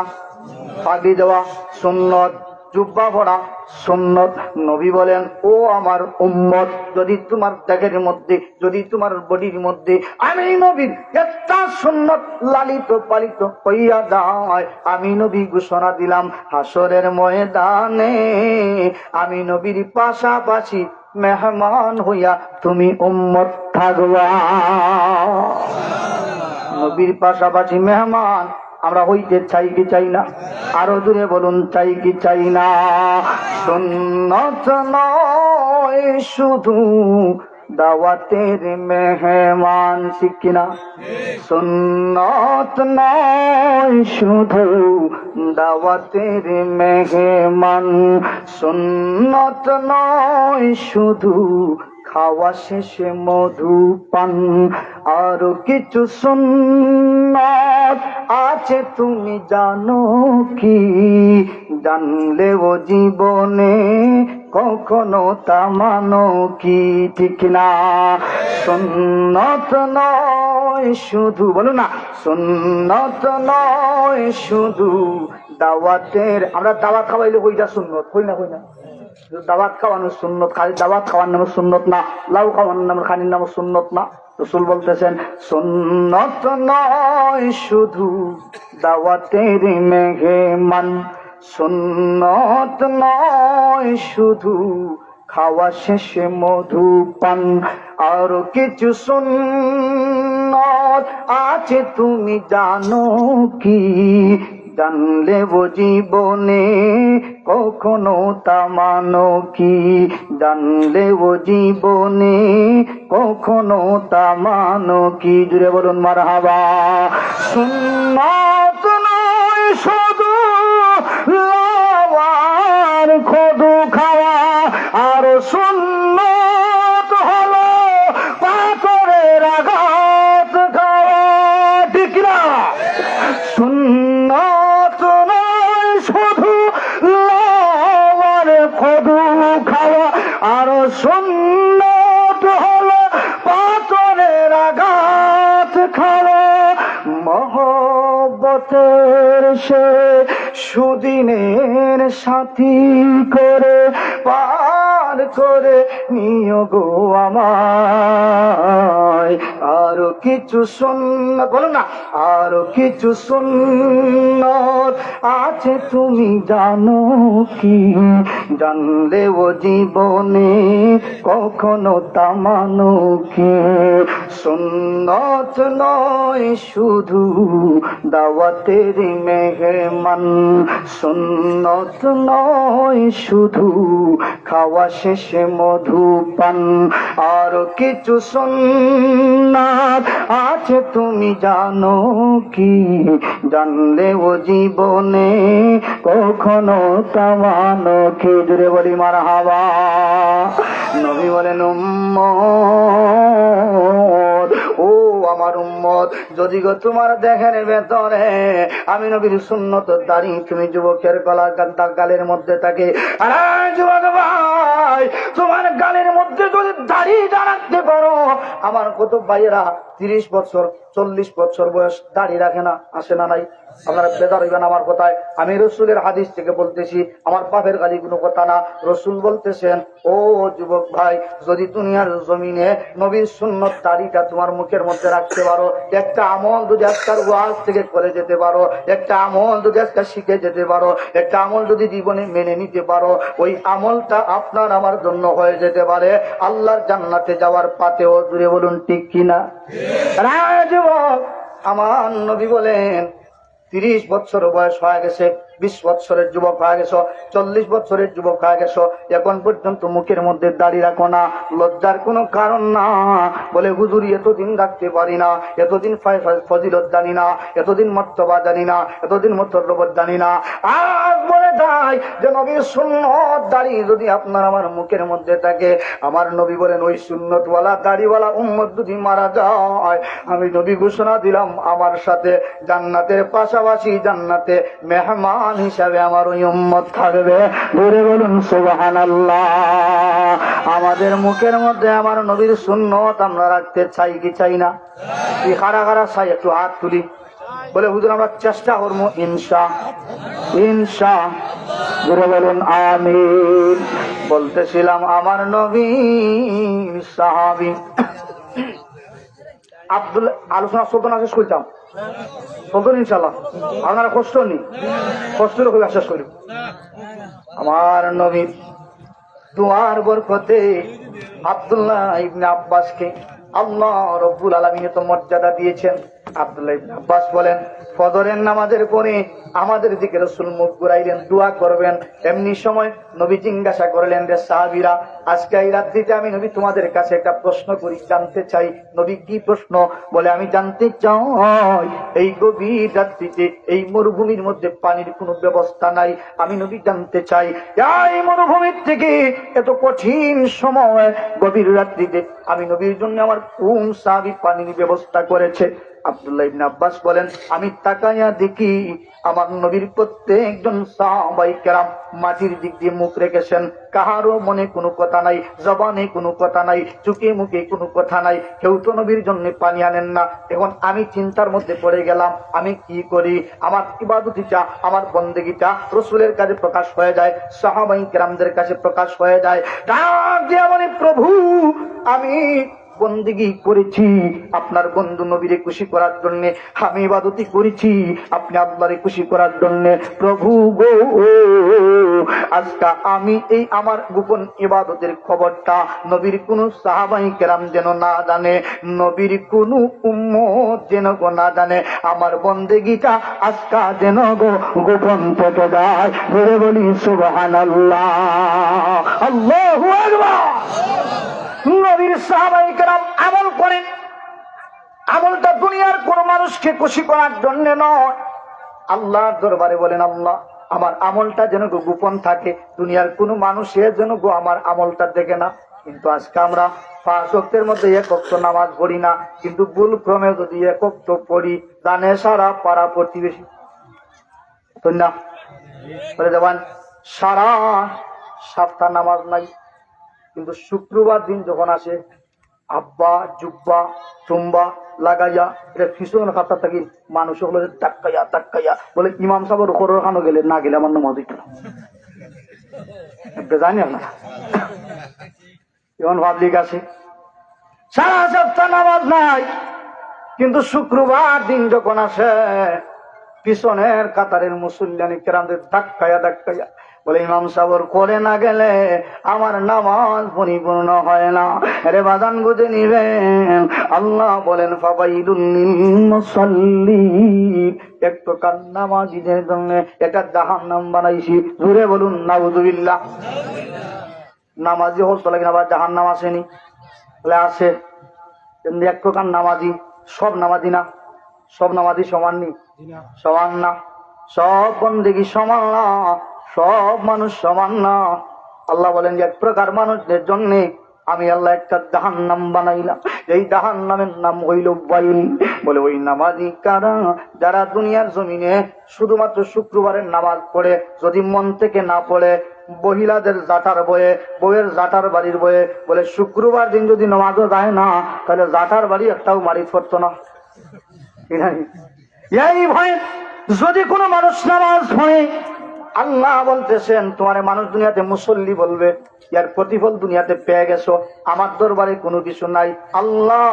পাগড়ি দেওয়া সুন্নত, জুব্বা পড়া সুন্নত। নবী বলেন, ও আমার উম্মত, যদি তোমার দেহের মধ্যে, যদি তোমার বডির মধ্যে আমি নবীর একটা সুন্নত লালিত পালিত হইয়া যায়, আমি নবী ঘোষণা দিলাম হাসরের ময়দানে আমি নবীর পাশাপাশি মেহমান হইয়া তুমি উম্মত থাকবা। নবীর পাশাপাশি মেহমান আমরা হইতে চাই কি চাই না? আরো দূরে বলুন, চাই কি চাই না? সুন্নত নয় শুধু দাওয়াতের মেহমান, ঠিক কিনা? সুন্নত নয় শুধু দাওয়াতের মেহমান, সুন্নত নয় শুধু খাওয়া শেষে মধু পান, আরো কিছু সুন্নাত আছে তুমি জানো কি? জানলে ও জীবনে কখনো তা মানো কি, ঠিক না? সুন্নাত নয় শুধু, বলো না, সুন্নাত নয় শুধু দাওয়াতের, আমরা দাওয়াত খাওয়াইলে কইটা সুন্নত, কই না কই না? দাওয়াত খাওয়ানোর সুন্নত, খালি দাওয়াত খাওয়ার নাম সুন্নত না, লাউ খাওয়ানোর নাম খানির নাম সুন্নত না। রাসূল বলতেছেন, সুন্নত নয় শুধু দাওয়াতের মেহমান, সুন্নত নয় শুধু খাওয়া শেষে মধু পান, আর কিছু সুন্নত আছে তুমি জানো কি? জানলে ও জীবনে কখনো তা মানো কি? জানলে ও জীবনে কখনো তা মানো কি? জুড়ে বলুন মারহাবা। সুন্নাত নয় শুধু লাওয়ার খদু খাওয়া, আর সুন্নাত হলো পাথরের আঘাত খাওয়া, ঠিক না? সুন্নাত নয় শুধু লাওয়ার খদু খাওয়া, আর সুন্নাত হলো পাথরের আঘাত খাওয়া। মহব্বত পথের সে সুদিনের সাথী করে পার করে নিও গো আমায়। আরো কিছু সুন্নাত বলুন না, আরো কিছু সুন্নাত আছে তুমি জানো কি? জানলে ও জীবনে কখনো তা মানো কি? সুন্নত নয় শুধু দাওয়াতের মেহমান, সুন্নত নয় শুধু খাওয়া শেষে মধুপান। আরো কিছু সুন্নাত আছে তুমি জানো কি? জানলে ও জীবনে কখনো তা মানো কি? জুড়ে বলি মারহাবা। নবী বলেন উম্মত, ও আমার উম্মত, যদি গো তোমার দেখের ভেতরে আমি নবীর সুন্নত দাড়ি তুমি যুবকের গালের মধ্যে থাকে, আরে যুবক ভাই তোমার গালের মধ্যে যদি দাড়ি রাখতে পারো, আমার কত ভাইয়েরা 30 বছর 40 বছর বয়স দাড়ি রাখে না, আসে না নাই? আপনারা বেদার হইবেন আমার কথায়। আমি রসুলের হাদিস থেকে বলতেছি, আমার বাপের গালি কোনো কথা না। রসুল বলতেছেন, ও যুবক ভাই, যদি দুনিয়ার জমিনে নবীর সুন্নত দাড়িটা তোমার মুখের মধ্যে রাখতে পারো, একটা আমল যদি আজকাল ওয়াজ থেকে করে যেতে পারো, একটা আমল যদি আজকাল শিখে যেতে পারো, একটা আমল যদি জীবনে মেনে নিতে পারো, ওই আমলটা আপনার আমার জন্য হয়ে যেতে পারে আল্লাহর জান্নাতে যাওয়ার পাতেও। দূরে বলুন ঠিক কিনা? যুবক, আমার নবী বলেন 30 বছর বয়স হয়ে গেছে, 20 বছরের যুবক হয়ে গেছো, 40 বছরের যুবক হয়ে গেছো, এখন পর্যন্ত মুখের মধ্যে দাড়ি রাখো না, লজ্জার কোনো কারণ না। বলে হুজুর এতদিন রাখতে পারি না, এতদিন ফজিলত জানি না, এতদিন মর্তবা জানি না, এতদিন মর্তবত জানি না। আজ বলে যায় যে নবীর সুন্নত দাড়ি যদি আপনার আমার মুখের মধ্যে থাকে, আমার নবী বলেন ওই সুন্নতওয়ালা দাড়িওয়ালা উম্মত যদি মারা যায়, আমি নবী ঘোষণা দিলাম আমার সাথে জান্নাতের পাশাপাশি জান্নাতে মেহমান হিসাবে আমার ওই উম্মত থাকবে। ধরে বলুন সুবহানাল্লাহ। আমাদের মুখের মধ্যে আমার নবীর সুন্নত আমরা রাখতে চাই কি চাই না? কি কারা কারা চাই একটু হাত তুলি। বলে হুজুর আমরা চেষ্টা করবো ইনশা। ধরে বলুন আমিন। বলতেছিলাম আমার নবী সাহাবী আব্দুল আলোচনা চলতো শেষ করতাম, চলতো ইনশাল্লাহ। আপনারা কষ্ট নেই, কষ্ট খুব আশ্বাস করি। আমার নবীর দুয়ার বরকতে আব্দুল্লাহ ইবনে আব্বাসকে আল্লাহ রব্বুল আলামিন তো মর্যাদা দিয়েছেন। আব্দুল্লাহ ইবনে আব্বাস বলেন, ফজরের নামাজের পরে আমাদের দিকে রাসূল মুখ ঘুরাইলেন, দোয়া করবেন। এমনি সময় নবী জিজ্ঞাসা করলেন, রে সাহাবীরা, আজকে এই রাত্রিতে আমি নবী তোমাদের কাছে একটা প্রশ্ন করি, জানতে চাই। নবী কি প্রশ্ন? বলে আমি জানতে চাই এই গভীর রাত্রিতে এই মরুভূমির মধ্যে পানির কোনো ব্যবস্থা নাই, আমি নবী জানতে চাই এই মরুভূমির থেকে এত কঠিন সময় গভীর রাত্রিতে আমি নবীর জন্য আমার কোন সাহাবী পানির ব্যবস্থা করেছে? আব্দুল্লাহ ইবনে আব্বাস বলেন, আমি তাকাইয়া দেখি আমার নবীর প্রত্যেকজন সাহাবায়ে কেরাম মাটির দিক দিয়ে মুখ রেখেছেন, কাহারও মনে কোনো কথা নাই, জবানে কোনো কথা নাই, চোখে মুখে কোনো কথা নাই, কেউ তো নবীর জন্য পানি আনেন না। এখন আমি চিন্তার মধ্যে পড়ে গেলাম, আমি কি করি? আমার ইবাদতিটা, আমার বন্দেগিটা রসুলের কাছে প্রকাশ হয়ে যায়, সাহাবায়ে কেরামদের কাছে প্রকাশ হয়ে যায়। ডাক দিয়ে বলে, প্রভু আমি বন্দেগী করেছি আপনার বন্ধু নবীরে খুশি করার জন্য, আমি ইবাদতি করেছি আপনি আল্লাহরে খুশি করার জন্য। প্রভু গো, আজকে আমি এই আমার গোপন ইবাদতের খবরটা নবীর কোন সাহাবায়ে কেরাম যেন না জানে, নবীর কোন উম্মত যেন গো না জানে, আমার বন্দেগীটা আজকে যেন গো গোপন থেকে যায়। বলে বলি সুবহানাল্লাহ, আল্লাহু আকবার। নবীর সাহাবায়ে কেরাম আমল করেন, আমলটা দুনিয়ার কোন মানুষকে খুশি করার জন্য নয়, আল্লাহর দরবারে বলেন, আল্লাহ আমার আমলটা যেন গোপন থাকে, দুনিয়ার কোন মানুষের যেন গো আমার আমলটা দেখে না। কিন্তু আজকে আমরা 5 ওয়াক্তের মধ্যে 1 ওয়াক্ত নামাজ পড়ি না, কিন্তু ভুল ক্রমে যদি 1 ওয়াক্ত পড়ি জানে সারা পাড়া প্রতিবেশী তো না বলে দেবেন সারা সপ্তাহ নামাজ নাই। কিন্তু শুক্রবার দিন যখন আসে আব্বা জুব্বা তুম্বা লাগাইয়া এটা পিছনে খাতা থাকি মানুষ হলো টাক্কাইয়া টাক্কাইয়া বলে ইমাম সাহেবের উপর খানো গেলে না গেলে আমার নামাজ হইত না। জানি আপনারা এমন পাবলিক আছে সারা সপ্তাহ নামাজ নাই, কিন্তু শুক্রবার দিন যখন আসে পিছনের কাতারের মুসল্লিয়ানি কেরামদের ধাক্কাইয়া ধাক্কাইয়া বলে ইমাম সাহেবের করে না গেলে আমার নামাজ পরিপূর্ণ হয় না। আরে বাদান বুঝে নিবেন, আল্লাহ বলেন ফাবাইলুল লিল মুসাল্লিন, এক প্রকার নামাজীদের জন্য এটা জাহান্নাম বানাইছি। জোরে বলুন নাউযুবিল্লাহ। নামাজি হচ্ছে লাগে আবার জাহান্নাম আসেনি বলে আছে, কিন্তু এক প্রকার নামাজি, সব নামাজি না, সব নামাজি সমান নি, সমান না, সব বন্দেগী সমান না, সব মানুষ সমান না। আল্লাহ বলেন যে এক প্রকার মানুষদের জন্য আমি আল্লাহ একটা জাহান্নাম বানাইলাম, এই জাহান্নামের নাম হইল বাইল। বলে ওই নামাজি কারা? যারা দুনিয়ার জমিনে শুধুমাত্র শুক্রবারের নামাজ পড়ে, যদি মন থেকে না পড়ে মহিলাদের জাটার বয়ে, বইয়ের জাটার বাড়ির বয়ে, বলে শুক্রবার দিন যদি নামাজও যায় না তাহলে জাটার বাড়ি একটাও মারি পড়তো না। এই ভয়ে যদি কোনো মানুষ নামাজ পড়ে, আল্লাহ বলতেছেন তোমার মানুষ দুনিয়াতে মুসল্লি বলবে, ইয়ার প্রতিফল দুনিয়াতে পেয়ে গেছো, আমার দরবারে কোনো কিছু নাই। আল্লাহ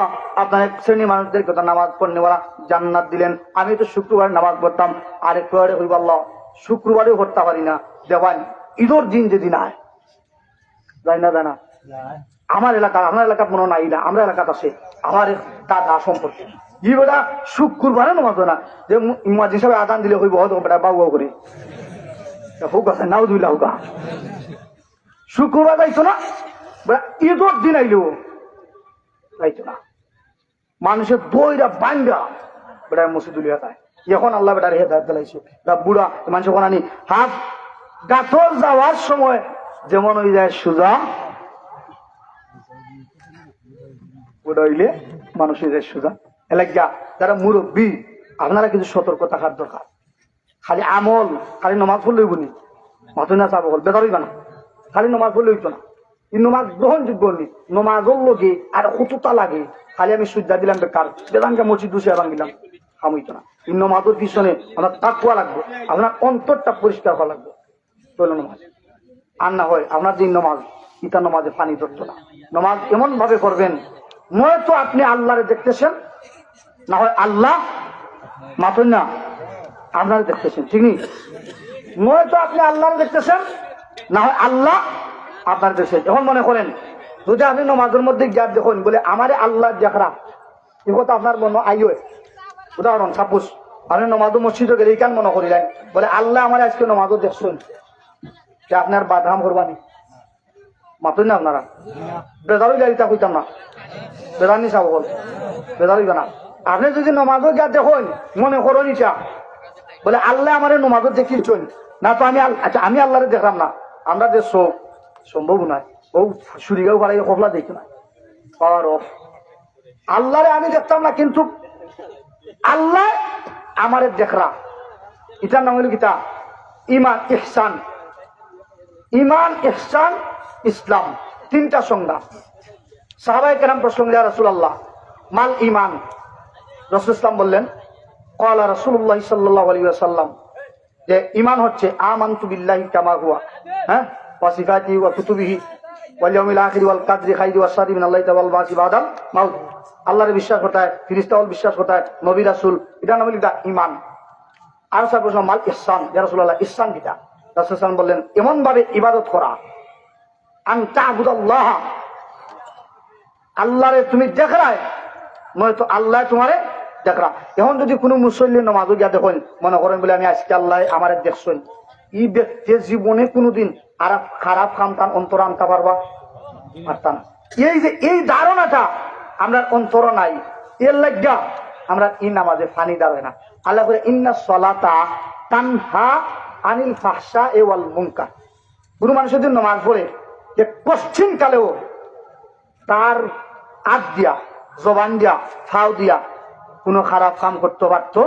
আপনার এক শ্রেণী মানুষদের কথা নামাজ পড়নে বলা জান্নাত দিলেন। আমি তো শুক্রবার নামাজ পড়তাম, আরেকটু আরে হইব আল্লাহ শুক্রবারেও পড়তে পারি না, দেওয়ান ঈদর দিন যেদিন আয় যাই না জানা আমার এলাকা, আমার এলাকা মনে নাই না, আমরা এলাকাতে আছে আমার দাদা সম্পর্কে ই বেটা শুক্রবারে নামাজ না, যে ইমাজি হিসাবে আদান দিলে হইব হয়তো বেটা বাবু করে হোক আছে নাও দুইলা হোক, শুক্রবার যাইতো না, ঈদর দিন আইলো যাইতো না, মানুষের বইরা বাঙ্গা বেটা মসজিদুলিয়া যায়। এখন আল্লাহ বেটার হেদায়েত দিলাইছে, বুড়া মানুষ ওখানে আনি হাত গাথর যাওয়ার সময় যেমন হয়ে যায় সুজা, ওটা হইলে মানুষ হয়ে যায় সুজা। এলাকা যারা মুরব্বী আপনারা কিছু সতর্ক থাকার দরকার। খালি আমল, খালি নমাজ পড়লেই বলি মাথুই না চাপ বেকার হইবা না, খালি নমাজ পড়লে হইতো না, এই নমাজ গ্রহণযোগ্য নি, নমাজও লগে আর কতটা লাগে, খালি আমি সূর্যা দিলাম বেকার বেদানকে মসজিদ দুষে ভাঙিলাম হামইতো না। এই নমাজের পিছনে আপনার তাকুয়া লাগবে, আপনার অন্তরটা পরিষ্কার করা লাগবে, নমাজ আর না হয় আপনার যে নমাজ ইটা নমাজে পানি ধরতো না। নমাজ এমন ভাবে করবেন নয়তো আপনি আল্লাহরে দেখতেছেন, না হয় আল্লাহ মাথুই না আপনারা দেখতেছেন, ঠিক নেই, নয়তো আপনি আল্লাহরে দেখতেছেন, না হয় আল্লাহ আপনার দেখছেন। এখন মনে করেন যদি আপনি নমাজের মধ্যে গিয়ে দেখুন বলে আমারে আল্লাহ দেখরা, এ কথা আপনার মনে আইও। উদাহরণ সাপোজ আপনি নমাজ মসজিদে গেলে কেন মনে করিলেন বলে আল্লাহ আমার আজকে নমাজও দেখছেন, যে আপনার বাধাম করবানি মাতুই না, আপনারা বেজারই গাড়িটা কইতাম না, বেজানি চাব হল বেজারই না। আপনি যদি নমাজও গিয়া দেখুন মনে করেন ইচ্ছা বলে আল্লাহ আমার নমাজও দেখিলছেন, না তো আমি আচ্ছা আমি আল্লাহরে দেখলাম না, আমরা যে সম্ভব নয়, ও সুরিগাও পাড়াই কবলা দেখি না, পাওয়ার অফ আল্লাহরে আমি দেখতাম না, কিন্তু আল্লাহ আমারে দেখরা। এটার নাম হইল কিতা ইমান ইহসান, ইমান ইহসান ইসলাম, তিনটা সংজ্ঞা। সাহাবায়ে কেরাম প্রশ্ন করলেন ইয়া রাসূলুল্লাহ মাল ইমান, রাসূল ইসলাম বললেন ক্বালা রাসূলুল্লাহ সাল্লাল্লাহু আলাইহি ওয়াসাল্লাম, যে ইমান হচ্ছে আমানতু বিল্লাহি কামা হুয়া, হ্যাঁ, ওয়া সিফাতিহি ওয়া কুতুবিহি ওয়াল ইয়াউমিল আখির ওয়াল কদরি খাইরি ওয়াস শারি মিনাল্লাহি তাআলা ওয়াল বাসি বাদাল মাউত। আল্লাহরে বিশ্বাস করতে হয়, ফেরেশতাকে বিশ্বাস করতে হয়, নবী রাসূল, এটা নাম হলো ইমান। আর সাহেব প্রশ্ন মাল ইহসান, ইয়া রাসূলুল্লাহ ইহসান কিটা? রাসূল সাল্লাল্লাহু বললেন এমন ভাবে ইবাদত করা, আন তা'বুদাল্লাহ, আল্লাহরে তুমি দেখরায়, নয়তো আল্লাহ তোমারে দেখরা। এখন যদি কোনো মুসল্লি নামাজও গিয়া দেখেন মনে করেন বলে আমি আজকে আল্লাহ আমারে দেখছেন, এই ব্যক্তির জীবনে কোনোদিন আর খারাপ কাম তার অন্তর আনতে পারবা পারতাম। এই যে এই ধারণাটা আমরা অন্তর নাই, এর লাগিয়া আমরা এই নামাজে ফানি দাঁড়ায় না। আল্লাহ করে ইন্না সলাতা তানহা আনিল ফাহশা ওয়াল মুনকার। কোনো মানুষ যদি নামাজ পড়ে যে পশ্চিম কালেও তার আগ দিয়া, জবান দিয়া, ফাও দিয়া কোনো খারাপ কাম করতে পারতো,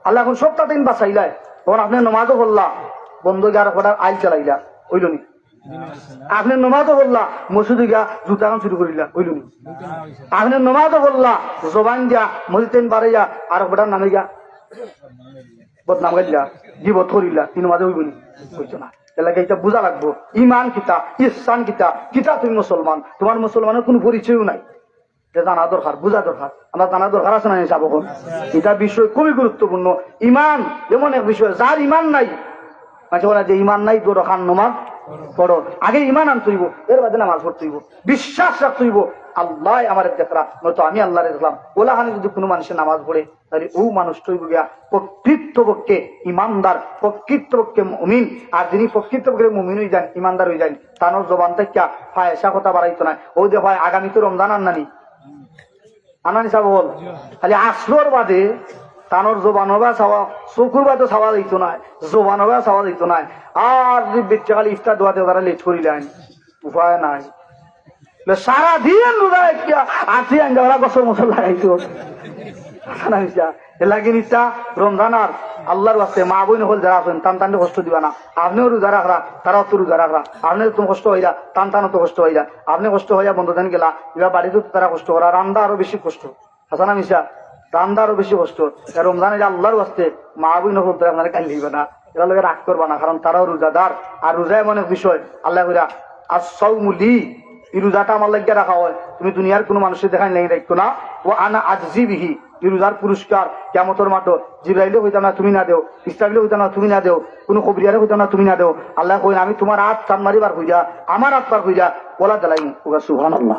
আল্লাহ এখন সপ্তাহ দিন বাঁচাইলাই, তখন আপনি নমাজও করলা বন্ধ গিয়ে আর আইল চালাইলা, হইল নি আপনি নমাজও বললা মসজিদে গিয়া জুতা কাম শুরু করিলা হইল নি? আপনি নমাজও বললা জবান দিয়া মসজিদ বাড়ে যা আর বেটার নামে গিয়া বদনাম গাইলা জীবত করিলা তিন মাঝে হইব নি? হইতো না। এলাকা এটা বোঝা লাগবো ইমান কিতা ইহসান কিতা কিতা তুমি মুসলমান, তোমার মুসলমানের কোন পরিচয়ও নাই। জানা দরকার, বোঝা দরকার। আমরা জানা দরকার আছে না হিসাব? এটা বিষয় খুবই গুরুত্বপূর্ণ। ইমান এমন এক বিষয়, যার ইমান নাই মাঝে বলা যে ইমান নাই তোর খান নমাজ পড়ো। আগে ইমান আনতে হইব, এর বাদে নামাজ পড়তে হইব, বিশ্বাস রাখতে হইব আল্লাহ আমার দেখরা, নয়তো আমি আল্লাহ দেখলাম। ওলা হানি যদি কোনো মানুষের নামাজ পড়ে তাহলে ও মানুষটা হইব গিয়া প্রকৃতপক্ষে ইমানদার, প্রকৃতপক্ষে মুমিন। আর যিনি প্রকৃতপক্ষে মুমিন হয়ে যান, ইমানদার হয়ে যান, তার জবান থেকে ফায়সা কথা বাড়াইতো না। ও যে হয় আগামী তো রমজান আন্নানি আনানি সাহেব বল, খালি আসলোর বাদে তানোর জোবানবা চাওয়া চকুর বাদে চাওয়া দিত না, জোবানবা চাওয়া দিত না। আর বেচে খালি ইফতার দোয়াতে তারা লেট করিলেন, উপায় নাই। সারাদিন রোজা রাখিয়া আঠি আঞ্জা গছর মশল লাগাইতো এলাকি নিচা রমজান। আর আল্লাহর বাস্তে মা বই হল যারা আছেন টান টানতে কষ্ট দিবা না। আপনিও রোজা রাখরা, তারাও তো রোজা রাখরা। আপনি তুমি কষ্ট হইয়া টান টানো তো কষ্ট হইয়া, আপনি কষ্ট হইয়া বন্ধ দেন গেলা, এবার বাড়িতে তারা কষ্ট করা, রান্দা আরো বেশি কষ্ট। হাসানা মিশা রান্দা আরো বেশি কষ্ট। রমজানে আল্লাহর বাস্তে মা বই নহল তারা আপনারা কাল দিবা না, এরা লোকে রাগ করবা না, কারণ তারাও রোজাদার। আর রোজা এমন এক বিষয় আল্লাহ কইরা আর সৌমুলি এই রোজাটা আমার লাগিয়ে রাখা হয়, তুমি দুনিয়ার কোনো মানুষের দেখাই লেগে রাখতো না। ও আনা আজিবিহি এই রোজার পুরস্কার কিয়ামতের মাঠে জিবরাইলে হইতাম না তুমি না দেও, ইসরাইলে হইতাম না তুমি না দেও, কোনো কবিরারে হইতাম না তুমি না দেও। আল্লাহ কইন আমি তোমার হাত টান মারিবার হইয়া আমার হাত পার হইয়া বলা দেলাই ওগা সুবহানাল্লাহ।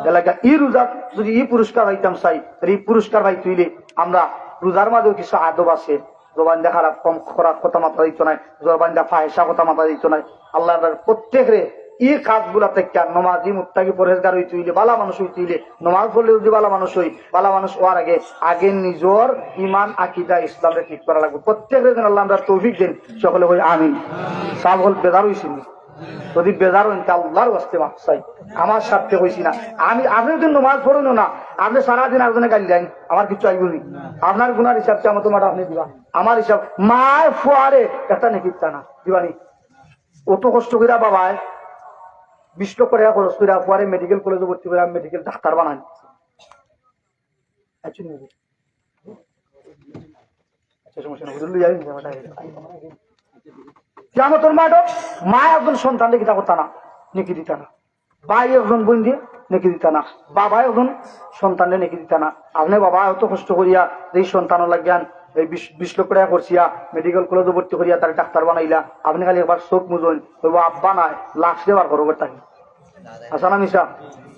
এলাকা এই রোজার যদি এই পুরস্কার হইতাম চাই, এই পুরস্কার ভাই তুইলে আমরা রোজার মাঝেও কিছু আদব আছে। জবান দা খারাপ কম খরাপ কথা মাথা দিত নাই, জবান দা ফাহেসা কথা মাথা দিত নাই। আল্লাহ প্রত্যেকরে এই কাজগুলা থেকে নমাজি মুত্তাকি পরেজগার হইতে হইলে, বালা মানুষ হইতে হইলে, নমাজ পড়লে যদি বালা মানুষ হই, বালা মানুষ হওয়ার আগে আগে নিজের ইমান আকিদা ইসলামে ঠিক করা লাগবে। প্রত্যেকের জন্য আল্লাহ আমরা তৌফিক দেন, সকলে হই আমিন। সব হল বেজার হয়েছি, যদি বেজার হইন আল্লাহর বাস্তে মাফ চাই, আমার স্বার্থে হয়েছি না। আপনি যদি নমাজ পড়েন না, আপনি সারাদিন একজনে গালি দেন, আমার কিছু আইব নি? আপনার গুনার হিসাব আমার তোমার আপনি দিবা, আমার হিসাব মায় ফুয়ারে একটা নেকিতা না দিবানি। অত কষ্ট করিয়া বাবায় 20 লক্ষ টাকা খরচ করে পরে মেডিকেল কলেজে ভর্তি করে মেডিকেল ডাক্তার বানাই। মা একজন সন্তান কিতা করতা না, নেকি দিতা না। ভাই একজন বোন দিয়ে নেকি দিতা না, বাবা একজন সন্তানে নেকি দিতা না। আপনি বাবা এত কষ্ট করিয়া এই সন্তান লাগিয়ান এই 20 লক্ষ টাকা করছিয়া মেডিকেল কলেজে ভর্তি করিয়া তার ডাক্তার বানাইলা। আপনি খালি একবার চোখ মুজুন আব্বা নাই লাশ দেওয়ার ঘর থাকি হাসানা মিশা।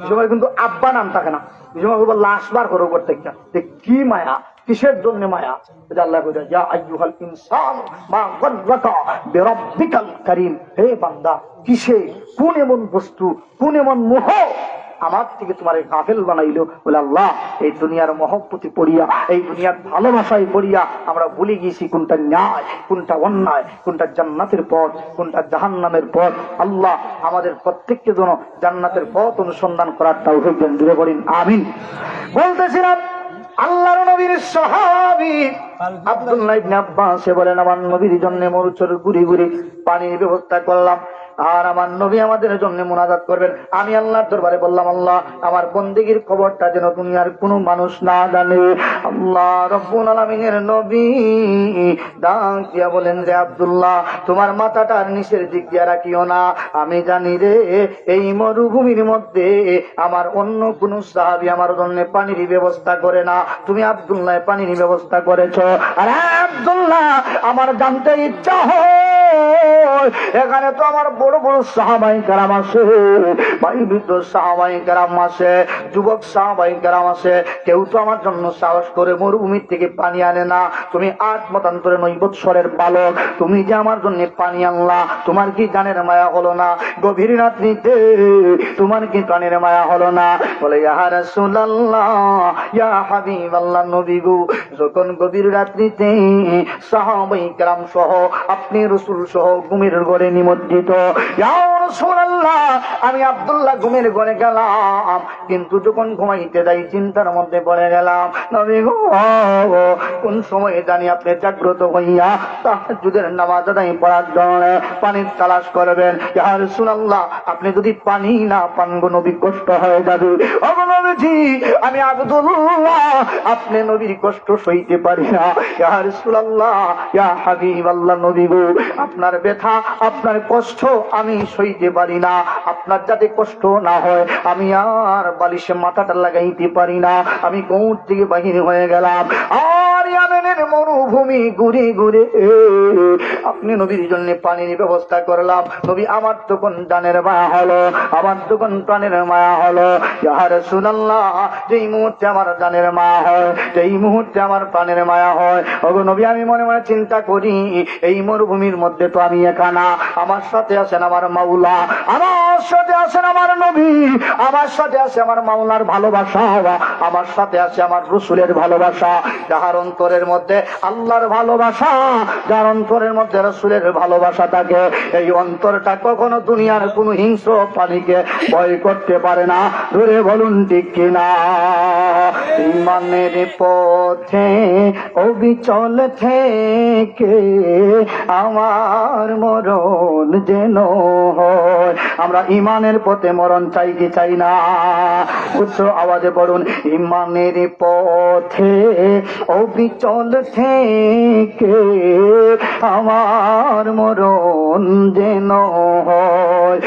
এই সময় কিন্তু আব্বা নাম থাকে না, এই সময় লাশ বার ঘর করতে কি মায়া, কিসের জন্য মায়া? আল্লাহ কইরা ইয়া আইয়ুহাল ইনসান মা গাররাকা বিরাব্বিকাল কারীম, হে বান্দা কিসে কোন এমন বস্তু কোন এমন মোহ আমার থেকে তোমার গাফেল বানাইলো? বলে আল্লাহ এই দুনিয়ার মহব্বতে পড়িয়া, এই দুনিয়ার ভালোবাসায় পড়িয়া আমরা ভুলে গিয়েছি কোনটা ন্যায়, কোনটা অন্যায়, কোনটা জান্নাতের পথ, কোনটা জাহান্নামের পথ। আল্লাহ আমাদের প্রত্যেককে যেন জান্নাতের পথ অনুসন্ধান করার তাওফিক দেন, দূরে করেন আমিন। বলতেছিলাম আল্লাহর নবীর সাহাবী আব্দুল্লাহ ইবনে আব্বাস বলেন আমার নবীর জন্য মরুচর ঘুরে ঘুরে পানির ব্যবস্থা করলাম, আর আমার নবী আমাদের জন্য মুনাজাত করবেন। আমি আল্লাহর দরবারে বললাম আল্লাহ আমার বন্দেগীর খবরটা যেন দুনিয়ার কোনো মানুষ না জানে। আল্লাহ রব্বুল আলামিনের নবী ডাক দিয়া বলেন রে আব্দুল্লাহ তোমার মাথাটার নিচের দিক দিয়া রাখিও না, আমি জানি রে এই মরুভূমির মধ্যে আমার অন্য কোন সাহাবী আমার জন্য পানির ব্যবস্থা করে না, তুমি আব্দুল্লাহ পানির ব্যবস্থা করেছো। আরে আব্দুল্লাহ আমার জানতে ইচ্ছা হয় এখানে তো আমার বড় বড় সাহাবায়ে কেরাম আছে, ভাই বৃদ্ধ সাহাবায়ে কেরাম আছে, যুবক সাহাবায়ে কেরাম আছে, কেউ তো আমার জন্য সাহস করে মরুভূমির থেকে পানি আনে না। তুমি 8 মতান্তরে 9 বৎসরের বালক, তুমি যে আমার জন্য পানি আনলা, তোমার কি জানের মায়া হলো না? গভীর রাত্রিতে তোমার কি প্রাণের মায়া হলো না? বলে ইয়া রাসূলুল্লাহ ইয়া হাবিবাল্লাহ নবী গো, যখন গভীর রাত্রিতে সাহাবায়ে কেরাম সহ আপনি রাসূল সহ ঘুমের ঘরে নিমজ্জিত। ইয়া রাসূলুল্লাহ, আমি আব্দুল্লাহ ঘুমের ঘরে গেলাম, কিন্তু যখন ঘুমাইতে যাই চিন্তার মধ্যে পড়ে গেলাম, নবী গো কোন সময়ে জানি আপনি জাগ্রত হইয়া তাহাজ্জুদের নামাজ আদায় করার জন্য পানির তালাশ করবেন। ইয়া রাসূলুল্লাহ, আপনি যদি পানি না পান গো নবী কষ্ট হয়ে যাবে। ও নবীজি, আমি আব্দুল্লাহ আপনি নবীর কষ্ট সইতে পারি না। ইয়া রাসূলুল্লাহ, ইয়া হাবিবাল্লাহ, নবী গো আপনার ব্যথা আপনার কষ্ট আমি সইতে পারি না। আপনার যাতে কষ্ট না হয় আমি আর বালিশে মাথাটা লাগাইতে পারি না। আমি গৌর থেকে বাহির হয়ে গেলাম, আর ইয়ামেনের মরুভূমি ঘুরে ঘুরে আপনি নবীর জন্য পানির ব্যবস্থা করলাম। নবী আমার তখন জানের মায়া হলো, আমার তখন প্রাণের মায়া হলো। ইয়া রাসূলুল্লাহ, যেই মুহূর্তে আমার জানের মায়া হয়, যেই মুহূর্তে আমার প্রাণের মায়া হয়, ওগো নবী আমি মনে মনে চিন্তা করি এই মরুভূমির মধ্যে তো আমি একা না, আমার সাথে আছেন আমার মাওলা, আমার সাথে আছেন আমার নবী, আমার সাথে আছে আমার মাওলার ভালোবাসা, আমার সাথে আছে আমার রাসূলের ভালোবাসা। যাহার অন্তরের মধ্যে আল্লাহর ভালোবাসা, যার অন্তরের মধ্যে রাসূলের ভালোবাসা থাকে, এই অন্তরটা কখনো দুনিয়ার কোনো হিংস্র প্রাণীকে ভয় করতে পারে না। ধরে বলুন ঠিক কিনা? ঈমানের পথে অবিচল থেকে আমার মরণ যেন হয়। আমরা ঈমানের পথে মরণ চাই কি চাই না? উচ্চ আওয়াজে পড়ুন, ঈমানের পথে অবিচল থেকে আমার মরণ যেন হয়।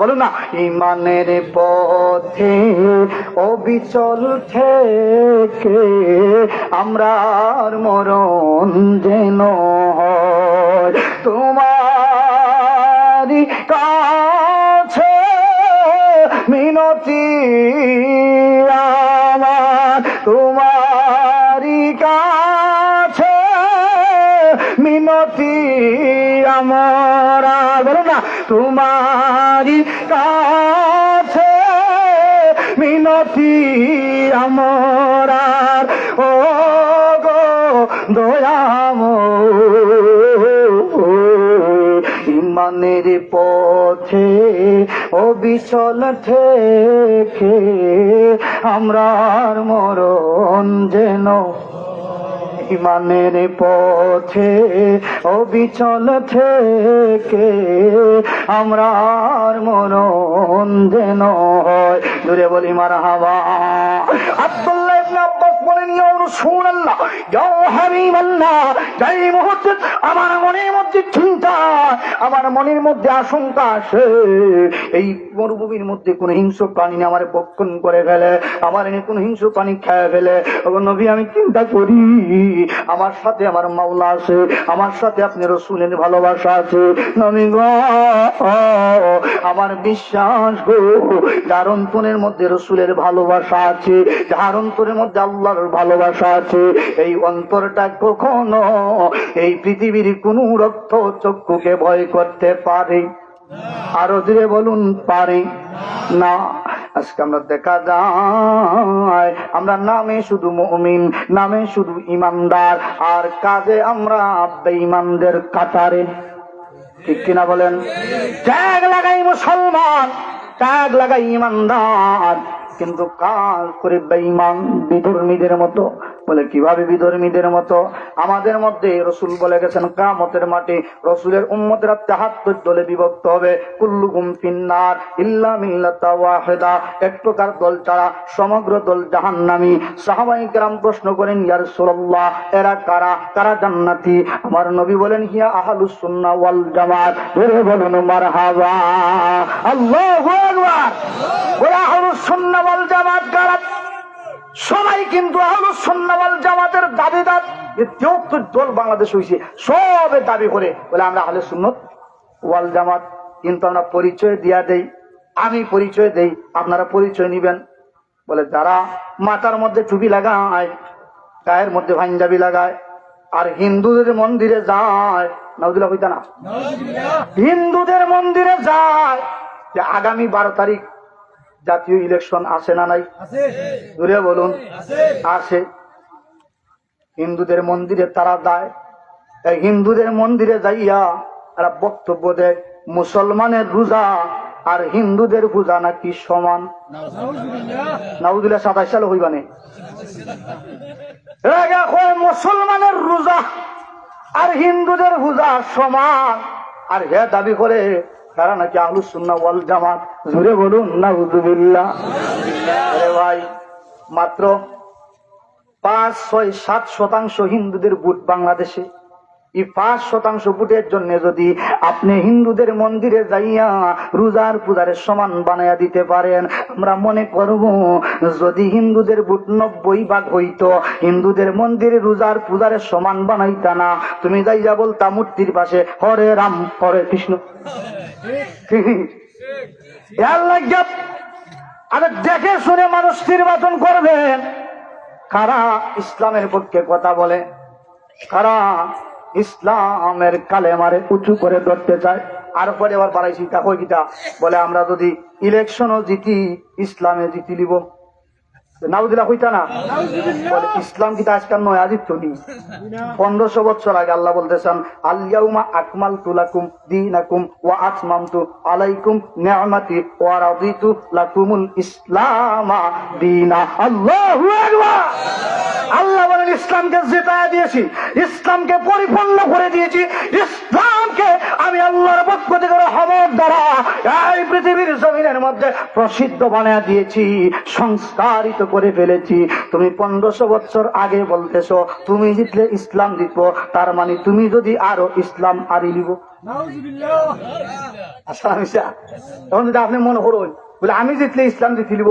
বলুন না, ঈমানের পথে অবিচল থেকে আমরার মরণ যেন হয়। তোমারি কাছে মিনতি আমার, তোমারি কাছে মিনতি আমার। বলো না, তোমারি কাছে মিনতি আমার, ও গো দয়াময়। ঈমানের পথে অবিচল থেকে আমরার মরণ যেন, ঈমানের পথে অবিচল থেকে আমরার মরণ যেন হয়। জোরে বলি মারহাবা। আব্দুল্লাহ ইবনে আব্বাস বলেন, ইয়া রাসূলুল্লাহ, ইয়া হাবিবাল্লাহ, যেই মুহূর্তে আমার মনের মধ্যে চিন্তা, আমার মনের মধ্যে আশঙ্কা আসে এই মরুভূমির মধ্যে কোন হিংস্র প্রাণী আমার বক্ষণ করে ফেলে, আমার এনে কোন হিংস্র প্রাণী খেয়ে ফেলে, ও নবী আমি চিন্তা করি আমার সাথে আমার মাওলা আছে, আমার সাথে আপনি রাসূলের ভালোবাসা আছে। নবী গো আমার বিশ্বাস গো, যার অন্তরের মধ্যে রাসূলের ভালোবাসা আছে, যার অন্তরের মধ্যে আল্লাহর ভালোবাসা আছে, এই অন্তরটা কখনো এই পৃথিবীর কোন রক্ত চক্ষুকে ভয় করতে পারে? আরো ধীরে বলুন, পারে না। আজকে আমরা দেখা যায় আমরা নামে শুধু মুমিন, নামে শুধু ইমানদার, আর কাজে আমরা বেঈমানদের কাতারে। ঠিক কিনা বলেন? ট্যাগ লাগাই মুসলমান, ট্যাগ লাগাই ইমানদার, কিন্তু কাজ করে বেঈমান বিধর্মীদের মতো। বলে কিভাবে বিধর্মীদের মতো? আমাদের মধ্যে রাসূল বলে গেছেন কিয়ামতের মাঠে রাসূলের উম্মতেরা ৭৩ দলে বিভক্ত হবে। কুল্লুকুম ফিন্নার ইল্লা মিল্লাতা ওয়াহিদা, এক প্রকার দল ছাড়া সমগ্র দল জাহান্নামী। সাহাবায়ে কেরাম প্রশ্ন করেন, ইয়া রাসূলুল্লাহ এরা কারা, কারা জান্নাতি? আমার নবী বলেন, হিয়া আহলুস সুন্নাহ ওয়াল জামাত। বলে বলুন মারহাবা, আল্লাহু আকবার। ওয়া আহলুস সুন্নাহ ওয়াল জামাত কারা? সবাই কিন্তু আহলুস সুন্নাহ ওয়াল জামাতের দাবিদার। ৭৩ দল বাংলাদেশ হইছে, সবে দাবি করে বলে আমরা আহলে সুন্নাত ওয়াল জামাত। কিন্তু আমরা পরিচয় দিয়া দেই, আমি পরিচয় দেই, আপনারা পরিচয় নিবেন। বলে যারা মাথার মধ্যে টুপি লাগায়, গায়ের মধ্যে পাঞ্জাবি লাগায়, আর হিন্দুদের মন্দিরে যায়, নাউজুবিল্লাহ কইতা না, হিন্দুদের মন্দিরে যায় যে আগামী 12 তারিখ জাতীয় ইলেকশন আসে না নাই? জোরে বলুন, আসে। হিন্দুদের মন্দিরে তারা যায়, হিন্দুদের মন্দিরে যাইয়া এরা বক্তব্য দেয় মুসলমানের রোজা আর হিন্দুদের পূজা নাকি সমান। নাউজুবিল্লাহ 27 সালে হইবানে মুসলমানের রোজা আর হিন্দুদের পূজা সমান, আর হে দাবি করে তারা নাকি আহলুস সুন্নাহ ওয়াল জামাত। জুড়ে বলুন নাউজুবিল্লাহ। আরে ভাই, মাত্র 5, 6, 7% হিন্দুদের ভোট বাংলাদেশে। এই 5% ভোটের জন্য যদি আপনি হিন্দুদের মন্দিরে যাইয়া রোজার পূজারের সমান বানাইয়া দিতে পারেন, আমরা মনে করব যদি হিন্দুদের ভোট 90% হইতো, হিন্দুদের মন্দিরে রোজার পূজারের সমান বানাইতা না, তুমি যাইয়া বলতা মূর্তির পাশে হরে রাম হরে কৃষ্ণ। আরে দেখে শুনে মানুষ নির্বাচন করবেন কারা ইসলামের পক্ষে কথা বলে, কারা ইসলামের কালেমারে উঁচু করে ধরতে চায়। আর পরে আবার বাড়াইছি তা কই কিটা বলে আমরা যদি ইলেকশনও জিতি ইসলামে জিতি লিব। নাউজুবিল্লাহ হইতা না বলে ইসলাম কিটা আজকাল নয় আজিত নি 1500 বছর আগে আল্লাহ বলতেছেন আল-ইয়াউমা আকমালতু লাকুম দীনাকুম ওয়া আতমামতু আলাইকুম নি'মাতি ওয়া রাদিতু লাকুমুল ইসলামা দীনা। আল্লাহু আকবার। আল্লাহ বলেন ইসলামকে জিতায়া দিয়েছি, ইসলামকে পরিপূর্ণ করে দিয়েছি, ইসলামকে আমি আল্লাহর পক্ষ থেকে রহমত দ্বারা এই পৃথিবীর জমিনের মধ্যে প্রসিদ্ধ বানিয়ে দিয়েছি, সংস্কারিত করে ফেলেছি। তুমি 1500 বছর আগে বলতেছো তুমি জিতলে ইসলাম জিতবো, তার মানে তুমি যদি আরো ইসলাম আরি লিব। তখন যদি আপনি মনে করুন বলে আমি জিতলে ইসলাম জিতে লিব,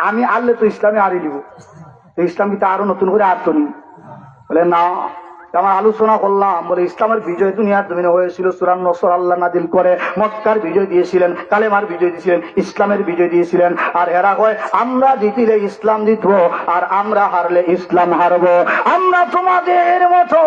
আমি আনলে তো ইসলামে আরি লিব, ইসলাম কিন্তু আরো নতুন করে আর তো নি। বলে না, আমার আলোচনা করলাম বলে ইসলামের বিজয় দুনিয়ার জমিনে হয়েছিল সূরা নসর আল্লাহ নাজিল করে, মক্কার বিজয় দিয়েছিলেন, কালেমার বিজয় দিয়েছিলেন, ইসলামের বিজয় দিয়েছিলেন। আর এরা কয় আমরা জিতিলে ইসলাম জিতবো আর আমরা হারলে ইসলাম হারবো। আমরা তোমাদের মতো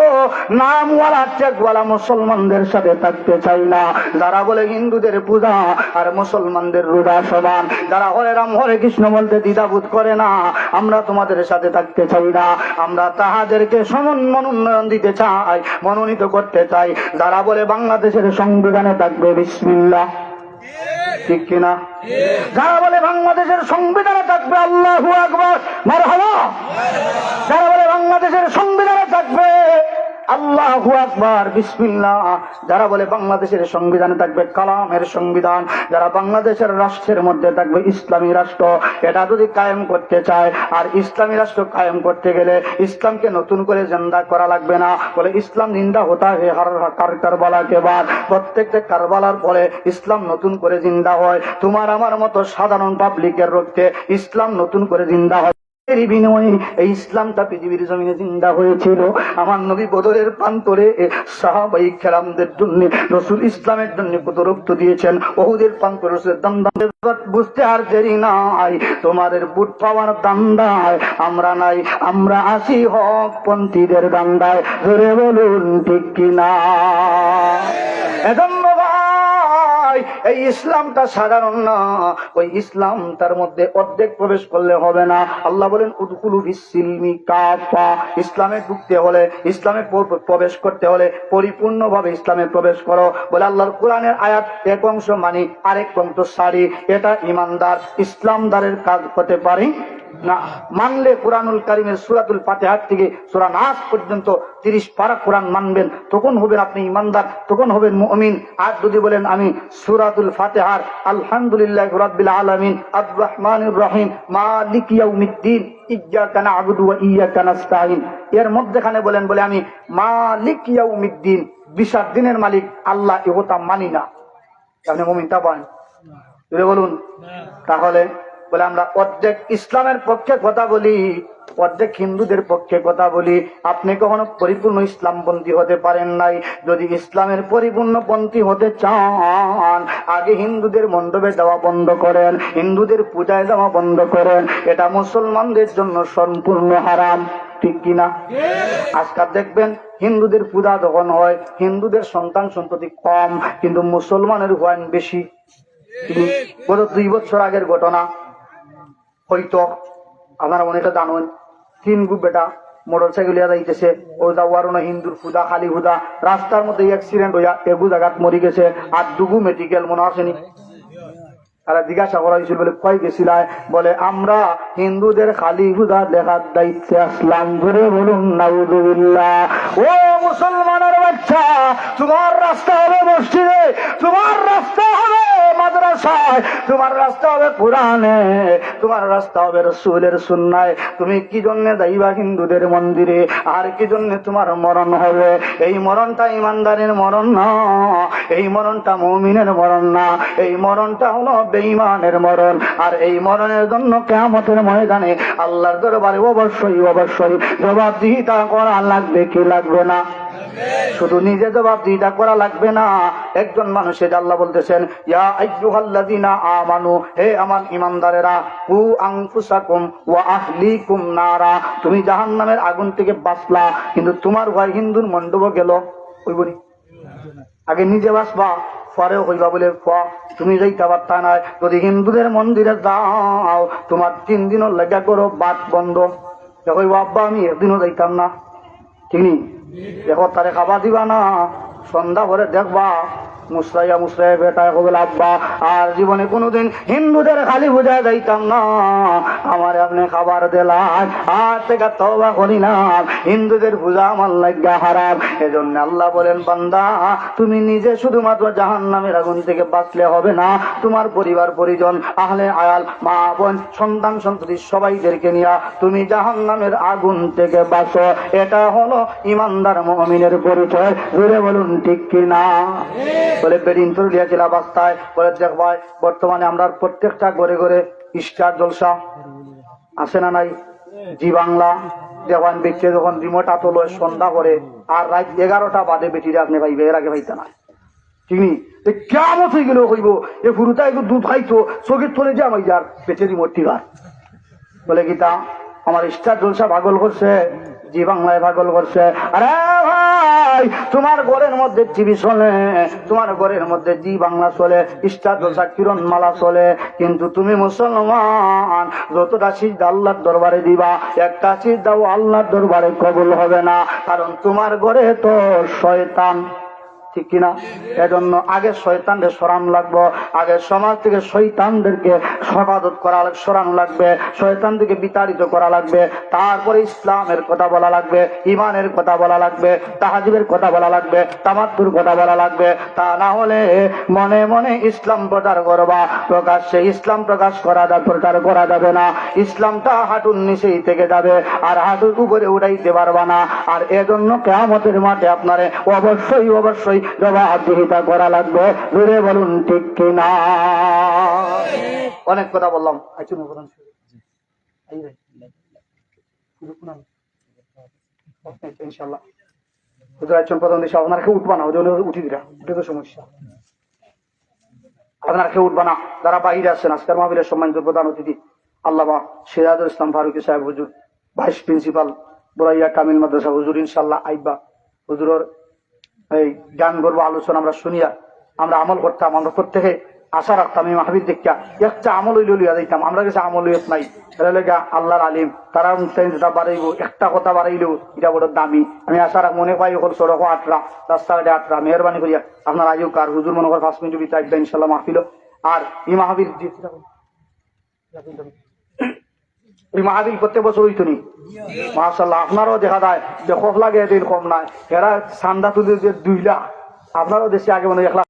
নামওয়ালা টেকওয়ালা মুসলমানদের সাথে থাকতে চাই না, যারা বলে হিন্দুদের পূজা আর মুসলমানদের রোজা সমান, যারা হরে রাম হরে কৃষ্ণ বলতে দ্বিধাবোধ করে না, আমরা তোমাদের সাথে থাকতে চাই না। আমরা তাহাদেরকে সমান মনোনয়ন দিতে চাই, মনোনীত করতে চাই, যারা বলে বাংলাদেশের সংবিধানে থাকবে বিসমিল্লাহ, ঠিক কিনা? যারা বলে বাংলাদেশের সংবিধানে থাকবে আল্লাহু আকবার মারহাবা, যারা বলে বাংলাদেশের সংবিধানে থাকবে আল্লাহু আকবার বিসমিল্লাহ, যারা বলে বাংলাদেশের সংবিধানে থাকবে কালামের সংবিধান, যারা বাংলাদেশের রাষ্ট্রের মধ্যে থাকবে ইসলামী রাষ্ট্র, এটা যদি কায়েম করতে চায়, আর ইসলামী রাষ্ট্র কায়েম করতে গেলে ইসলামকে নতুন করে জিন্দা করা লাগবে না। বলে ইসলাম জিন্দা হতা হে হর কারবালা কে বাদ, প্রত্যেকটা কারবালার পরে ইসলাম নতুন করে জিন্দা হয়। তোমার আমার মতো সাধারণ পাবলিকের রক্তে ইসলাম নতুন করে জিন্দা হয়। বিনিময়ে এই ইসলামটা পৃথিবীর জমিনে জিন্দা হয়েছিল। আমার নবী বদরের প্রান্তরে সাহাবায়ে কেরামদের জন্য রাসূল ইসলামের জন্য কত রক্ত দিয়েছেন, ওহুদের প্রান্তরে বুঝতে আর দেরি নাই, তোমাদের বুট পাওয়ার দান্দায় আমরা নাই, আমরা আসি হক পন্থীদের দান্দায়। ধরে বলুন ঠিক কিনা? এজন্য এই ইসলামটা সাধারণ না, ওই ইসলাম তার মধ্যে অর্ধেক প্রবেশ করলে হবে না। আল্লাহ বলেন উদখুলু ফিস-সিলমি কাফা, ইসলামে ঢুকতে হলে, ইসলামে প্রবেশ করতে হলে পরিপূর্ণভাবে ইসলামে প্রবেশ করো। বলে আল্লাহর কোরআনের আয়াত এক অংশ মানি আরেক অংশ সারি, এটা ইমানদার ইসলামদারের কাজ হতে পারে না। মানলে কুরআনুল কারীমের সূরাতুল ফাতিহা থেকে সূরা নাস পর্যন্ত 30 পারা কোরআন মানবেন, তখন হবেন আপনি ঈমানদার, তখন হবেন মুমিন। আর যদি বলেন আমি সূরাতুল ফাতিহার আলহামদুলিল্লাহি রাব্বিল আলামিন আর রহমানির রহিম মালিক ইয়াউমিদ্দিন ইয়্যাকা না'বুদু ওয়া ইয়্যাকা নাস্তাঈন, এর মধ্যখানে বলেন বলে আমি মালিক ইয়াউমিদ্দিন, বিচার দিনের মালিক আল্লাহ, এ কথা মানি না, আপনি মুমিন তা বলেন? বলুন। তাহলে বলে আমরা অর্ধেক ইসলামের পক্ষে কথা বলি, অর্ধেক হিন্দুদের পক্ষে কথা বলি। আপনি কখনো পরিপূর্ণ ইসলামপন্থী হতে পারেন নাই। যদি ইসলামের পরিপূর্ণপন্থী হতে চান, আগে হিন্দুদের মণ্ডপে যাওয়া বন্ধ করেন, হিন্দুদের পূজায় যাওয়া বন্ধ করেন। এটা মুসলমানদের জন্য সম্পূর্ণ হারাম, ঠিক কিনা? আজকাল দেখবেন হিন্দুদের পূজা যখন হয়, হিন্দুদের সন্তান সন্ততি কম, কিন্তু মুসলমানের হুয়ান বেশি। গত 2 বছর আগের ঘটনা, হয়তো আপনারা অনেকটা জানেন, 3 গ্রুপ বেটা মোটর সাইকেল যাইতেছে, ও যাওয়ারও না হিন্দুর ফুদা খালি ফুদা, রাস্তার মধ্যে অ্যাক্সিডেন্ট হইয়া এগু জায়গাত মরি গেছে, আর দুগু মেডিকেল মনে আসেনি। আর জিজ্ঞাসা করা হয়েছিল বলে কয় গেছিলাম, বলে আমরা হিন্দুদের খালি হুদা দেখার দায়িত্বে আসলাম। ধরে বলুন নাউযুবিল্লাহ। ও মুসলমানের বাচ্চা, তোমার রাস্তা হবে মসজিদে, তোমার রাস্তা হবে মাদ্রাসায়, তোমার রাস্তা হবে কোরআনে, তোমার রাস্তা হবে রাসূলের সুন্নায়। তুমি কি জন্য যাইবা হিন্দুদের মন্দিরে, আর কি জন্য তোমার মরণ হবে? এই মরণটা ইমানদারের মরণ না, এই মরণটা মুমিনের মরণ না, এই মরণটা হলো বেঈমানের মরণ। আর এই মরণের জন্য কিয়ামতের ময়দানে আল্লাহর দরবারে অবশ্যই অবশ্যই জবাবদিহিতা করা লাগবে, কি লাগবে না? শুধু নিজে জবাবদিহিতা করা লাগবে না, একজন মানুষের আল্লাহ বলতেছেন, ইয়া আইয়ুহাল্লাযীনা আমানু, হে আমার ঈমানদারেরা, কু আনফুসাকুম ওয়া আহলিকুম নারা, তুমি জাহান্নামের আগুন থেকে বাঁচলা, কিন্তু তোমার ভাই হিন্দুর মণ্ডপে গেল, কইবনি আগে নিজে বাঁচবা, পরেও হইবা বলে তুমি যাইতে পারতা না। যদি হিন্দুদের মন্দিরে যাও, তোমার 3 দিনের লেগা করো বাদ বন্ধ, দেখো আব্বা আমি একদিনও যাইতাম না, ঠিক নি? দেখো তারে খাবার দিবা না, সন্ধ্যা ভরে দেখবা মুসরাইয়া মুসরাইয়া বেটায় কবেল আব্বা আর জীবনে কোনোদিন হিন্দুদের খালি বুঝায় যাইতাম না, আমার আপনি খাবার দিলাম, আর থেকে তওবা করিলাম, হিন্দুদের পূজা আমার লাগা হারাম। এজন্য আল্লাহ বলেন, বান্দা তুমি নিজে শুধুমাত্র জাহান্নামের আগুন থেকে বাঁচলে হবে না, তোমার পরিবার পরিজন আহলে আয়াল মা বোন সন্তান সন্ততি সবাইদেরকে নিয়ে তুমি জাহান্নামের আগুন থেকে বাঁচো। এটা হলো ইমানদার মুমিনের পরিচয়। জোরে বলুন ঠিক কিনা? বলে বেদিন তো দিয়েছিল অবস্থায় বলে, দেখ ভাই বর্তমানে আমরা প্রত্যেকটা ঘরে ঘরে স্টার জলসা আছে না নাই? জি বাংলা দেওয়ান ব্যক্তি যখন রিমোট আতলো সন্ধ্যা করে আর রাত 11টা বাদে বেটিরা আপনি ভাইবে, এর আগে ভাইতে না, ঠিক নি? কেমন হয়ে গেল কইব এ ফুরুতা একটু দুধ খাইতো চোখের থলে যে আমি যার পেটে রিমোট টিকার বলে গীতা আমার স্টার জলসা পাগল করছে, জি বাংলায় পাগল করছে। আরে ভাই তোমার ঘরের মধ্যে টিভি চলে, তোমার ঘরের মধ্যে জি বাংলা চলে, স্টার জলসা কিরণ মালা চলে, কিন্তু তুমি মুসলমান যতটা সিজদা আল্লাহর দরবারে দিবা, একটা সিজদাও আল্লাহর দরবারে কবুল হবে না, কারণ তোমার ঘরে তো শয়তান, ঠিক কিনা? এজন্য আগে শয়তানদের সরান লাগবো, আগে সমাজ থেকে শয়তানদেরকে সমাদত করা সরানো লাগবে, শয়তানদেরকে বিতাড়িত করা লাগবে, তারপরে ইসলামের কথা বলা লাগবে, ইমানের কথা বলা লাগবে, তাহাজ্জুদের কথা বলা লাগবে, তামাত্তুর কথা বলা লাগবে। তা না হলে মনে মনে ইসলাম প্রচার করবা, প্রকাশ্যে ইসলাম প্রচার করা যাবে না, ইসলামটা হাঁটুর নিচেই থেকে যাবে, আর হাঁটুর উপরে উঠাইতে পারবা না। আর এজন্য কিয়ামতের মাঠে আপনারে অবশ্যই অবশ্যই জবাবদিহিতা করা লাগবে। জোরে বলুন ঠিক কিনা? অনেক কথা বললাম, ইনশাল্লাহ প্রথম দেশে আপনার কেউ উঠবা না, উঠি দিরা এটা তো সমস্যা, আপনার কেউ উঠবা না। যারা বাইরে আছেন আজকের মাহফিলের সম্মানিত প্রধান অতিথি আল্লামা সিরাজুল ইসলাম ফারুকী সাহেব হুজুর, ভাইস প্রিন্সিপাল বোরাইয়া কামিল মাদ্রাসা হুজুর, ইনশাল্লাহ আইবা হুজুরের এই গান করবো, আলোচনা আমরা শুনিয়া আমরা আমল করতাম, আমরা প্রত্যেকে আশা রাখতাম এই মাহফিল দেখা একটা আমল লইয়া দিতাম, আমরা কাছে আমল নাই লেগা আল্লাহর আলিম তারা যেটা বাড়াইব, একটা কথা বাড়াইলেও এটা বড় দামি। আমি আশা রাখ মনে পাই হল সড়ক 8টা রাস্তাঘাটে 8টা, মেহরবানি করিয়া আপনার আইও কার হুজুর মনে কর 5 মিনিট বিতে আসবেন ইনশাল্লাহ মাহফিল। আর এই মাহফিল এই মাহফিল প্রত্যেক বছর হইতো নি মাশাআল্লাহ, আপনারও দেখা যায় যে খোফ লাগে এদিন কম নাই, এরা চান্দা তুলে 2 লাখ, আপনারও দেশে আগে মনে 1 লাখ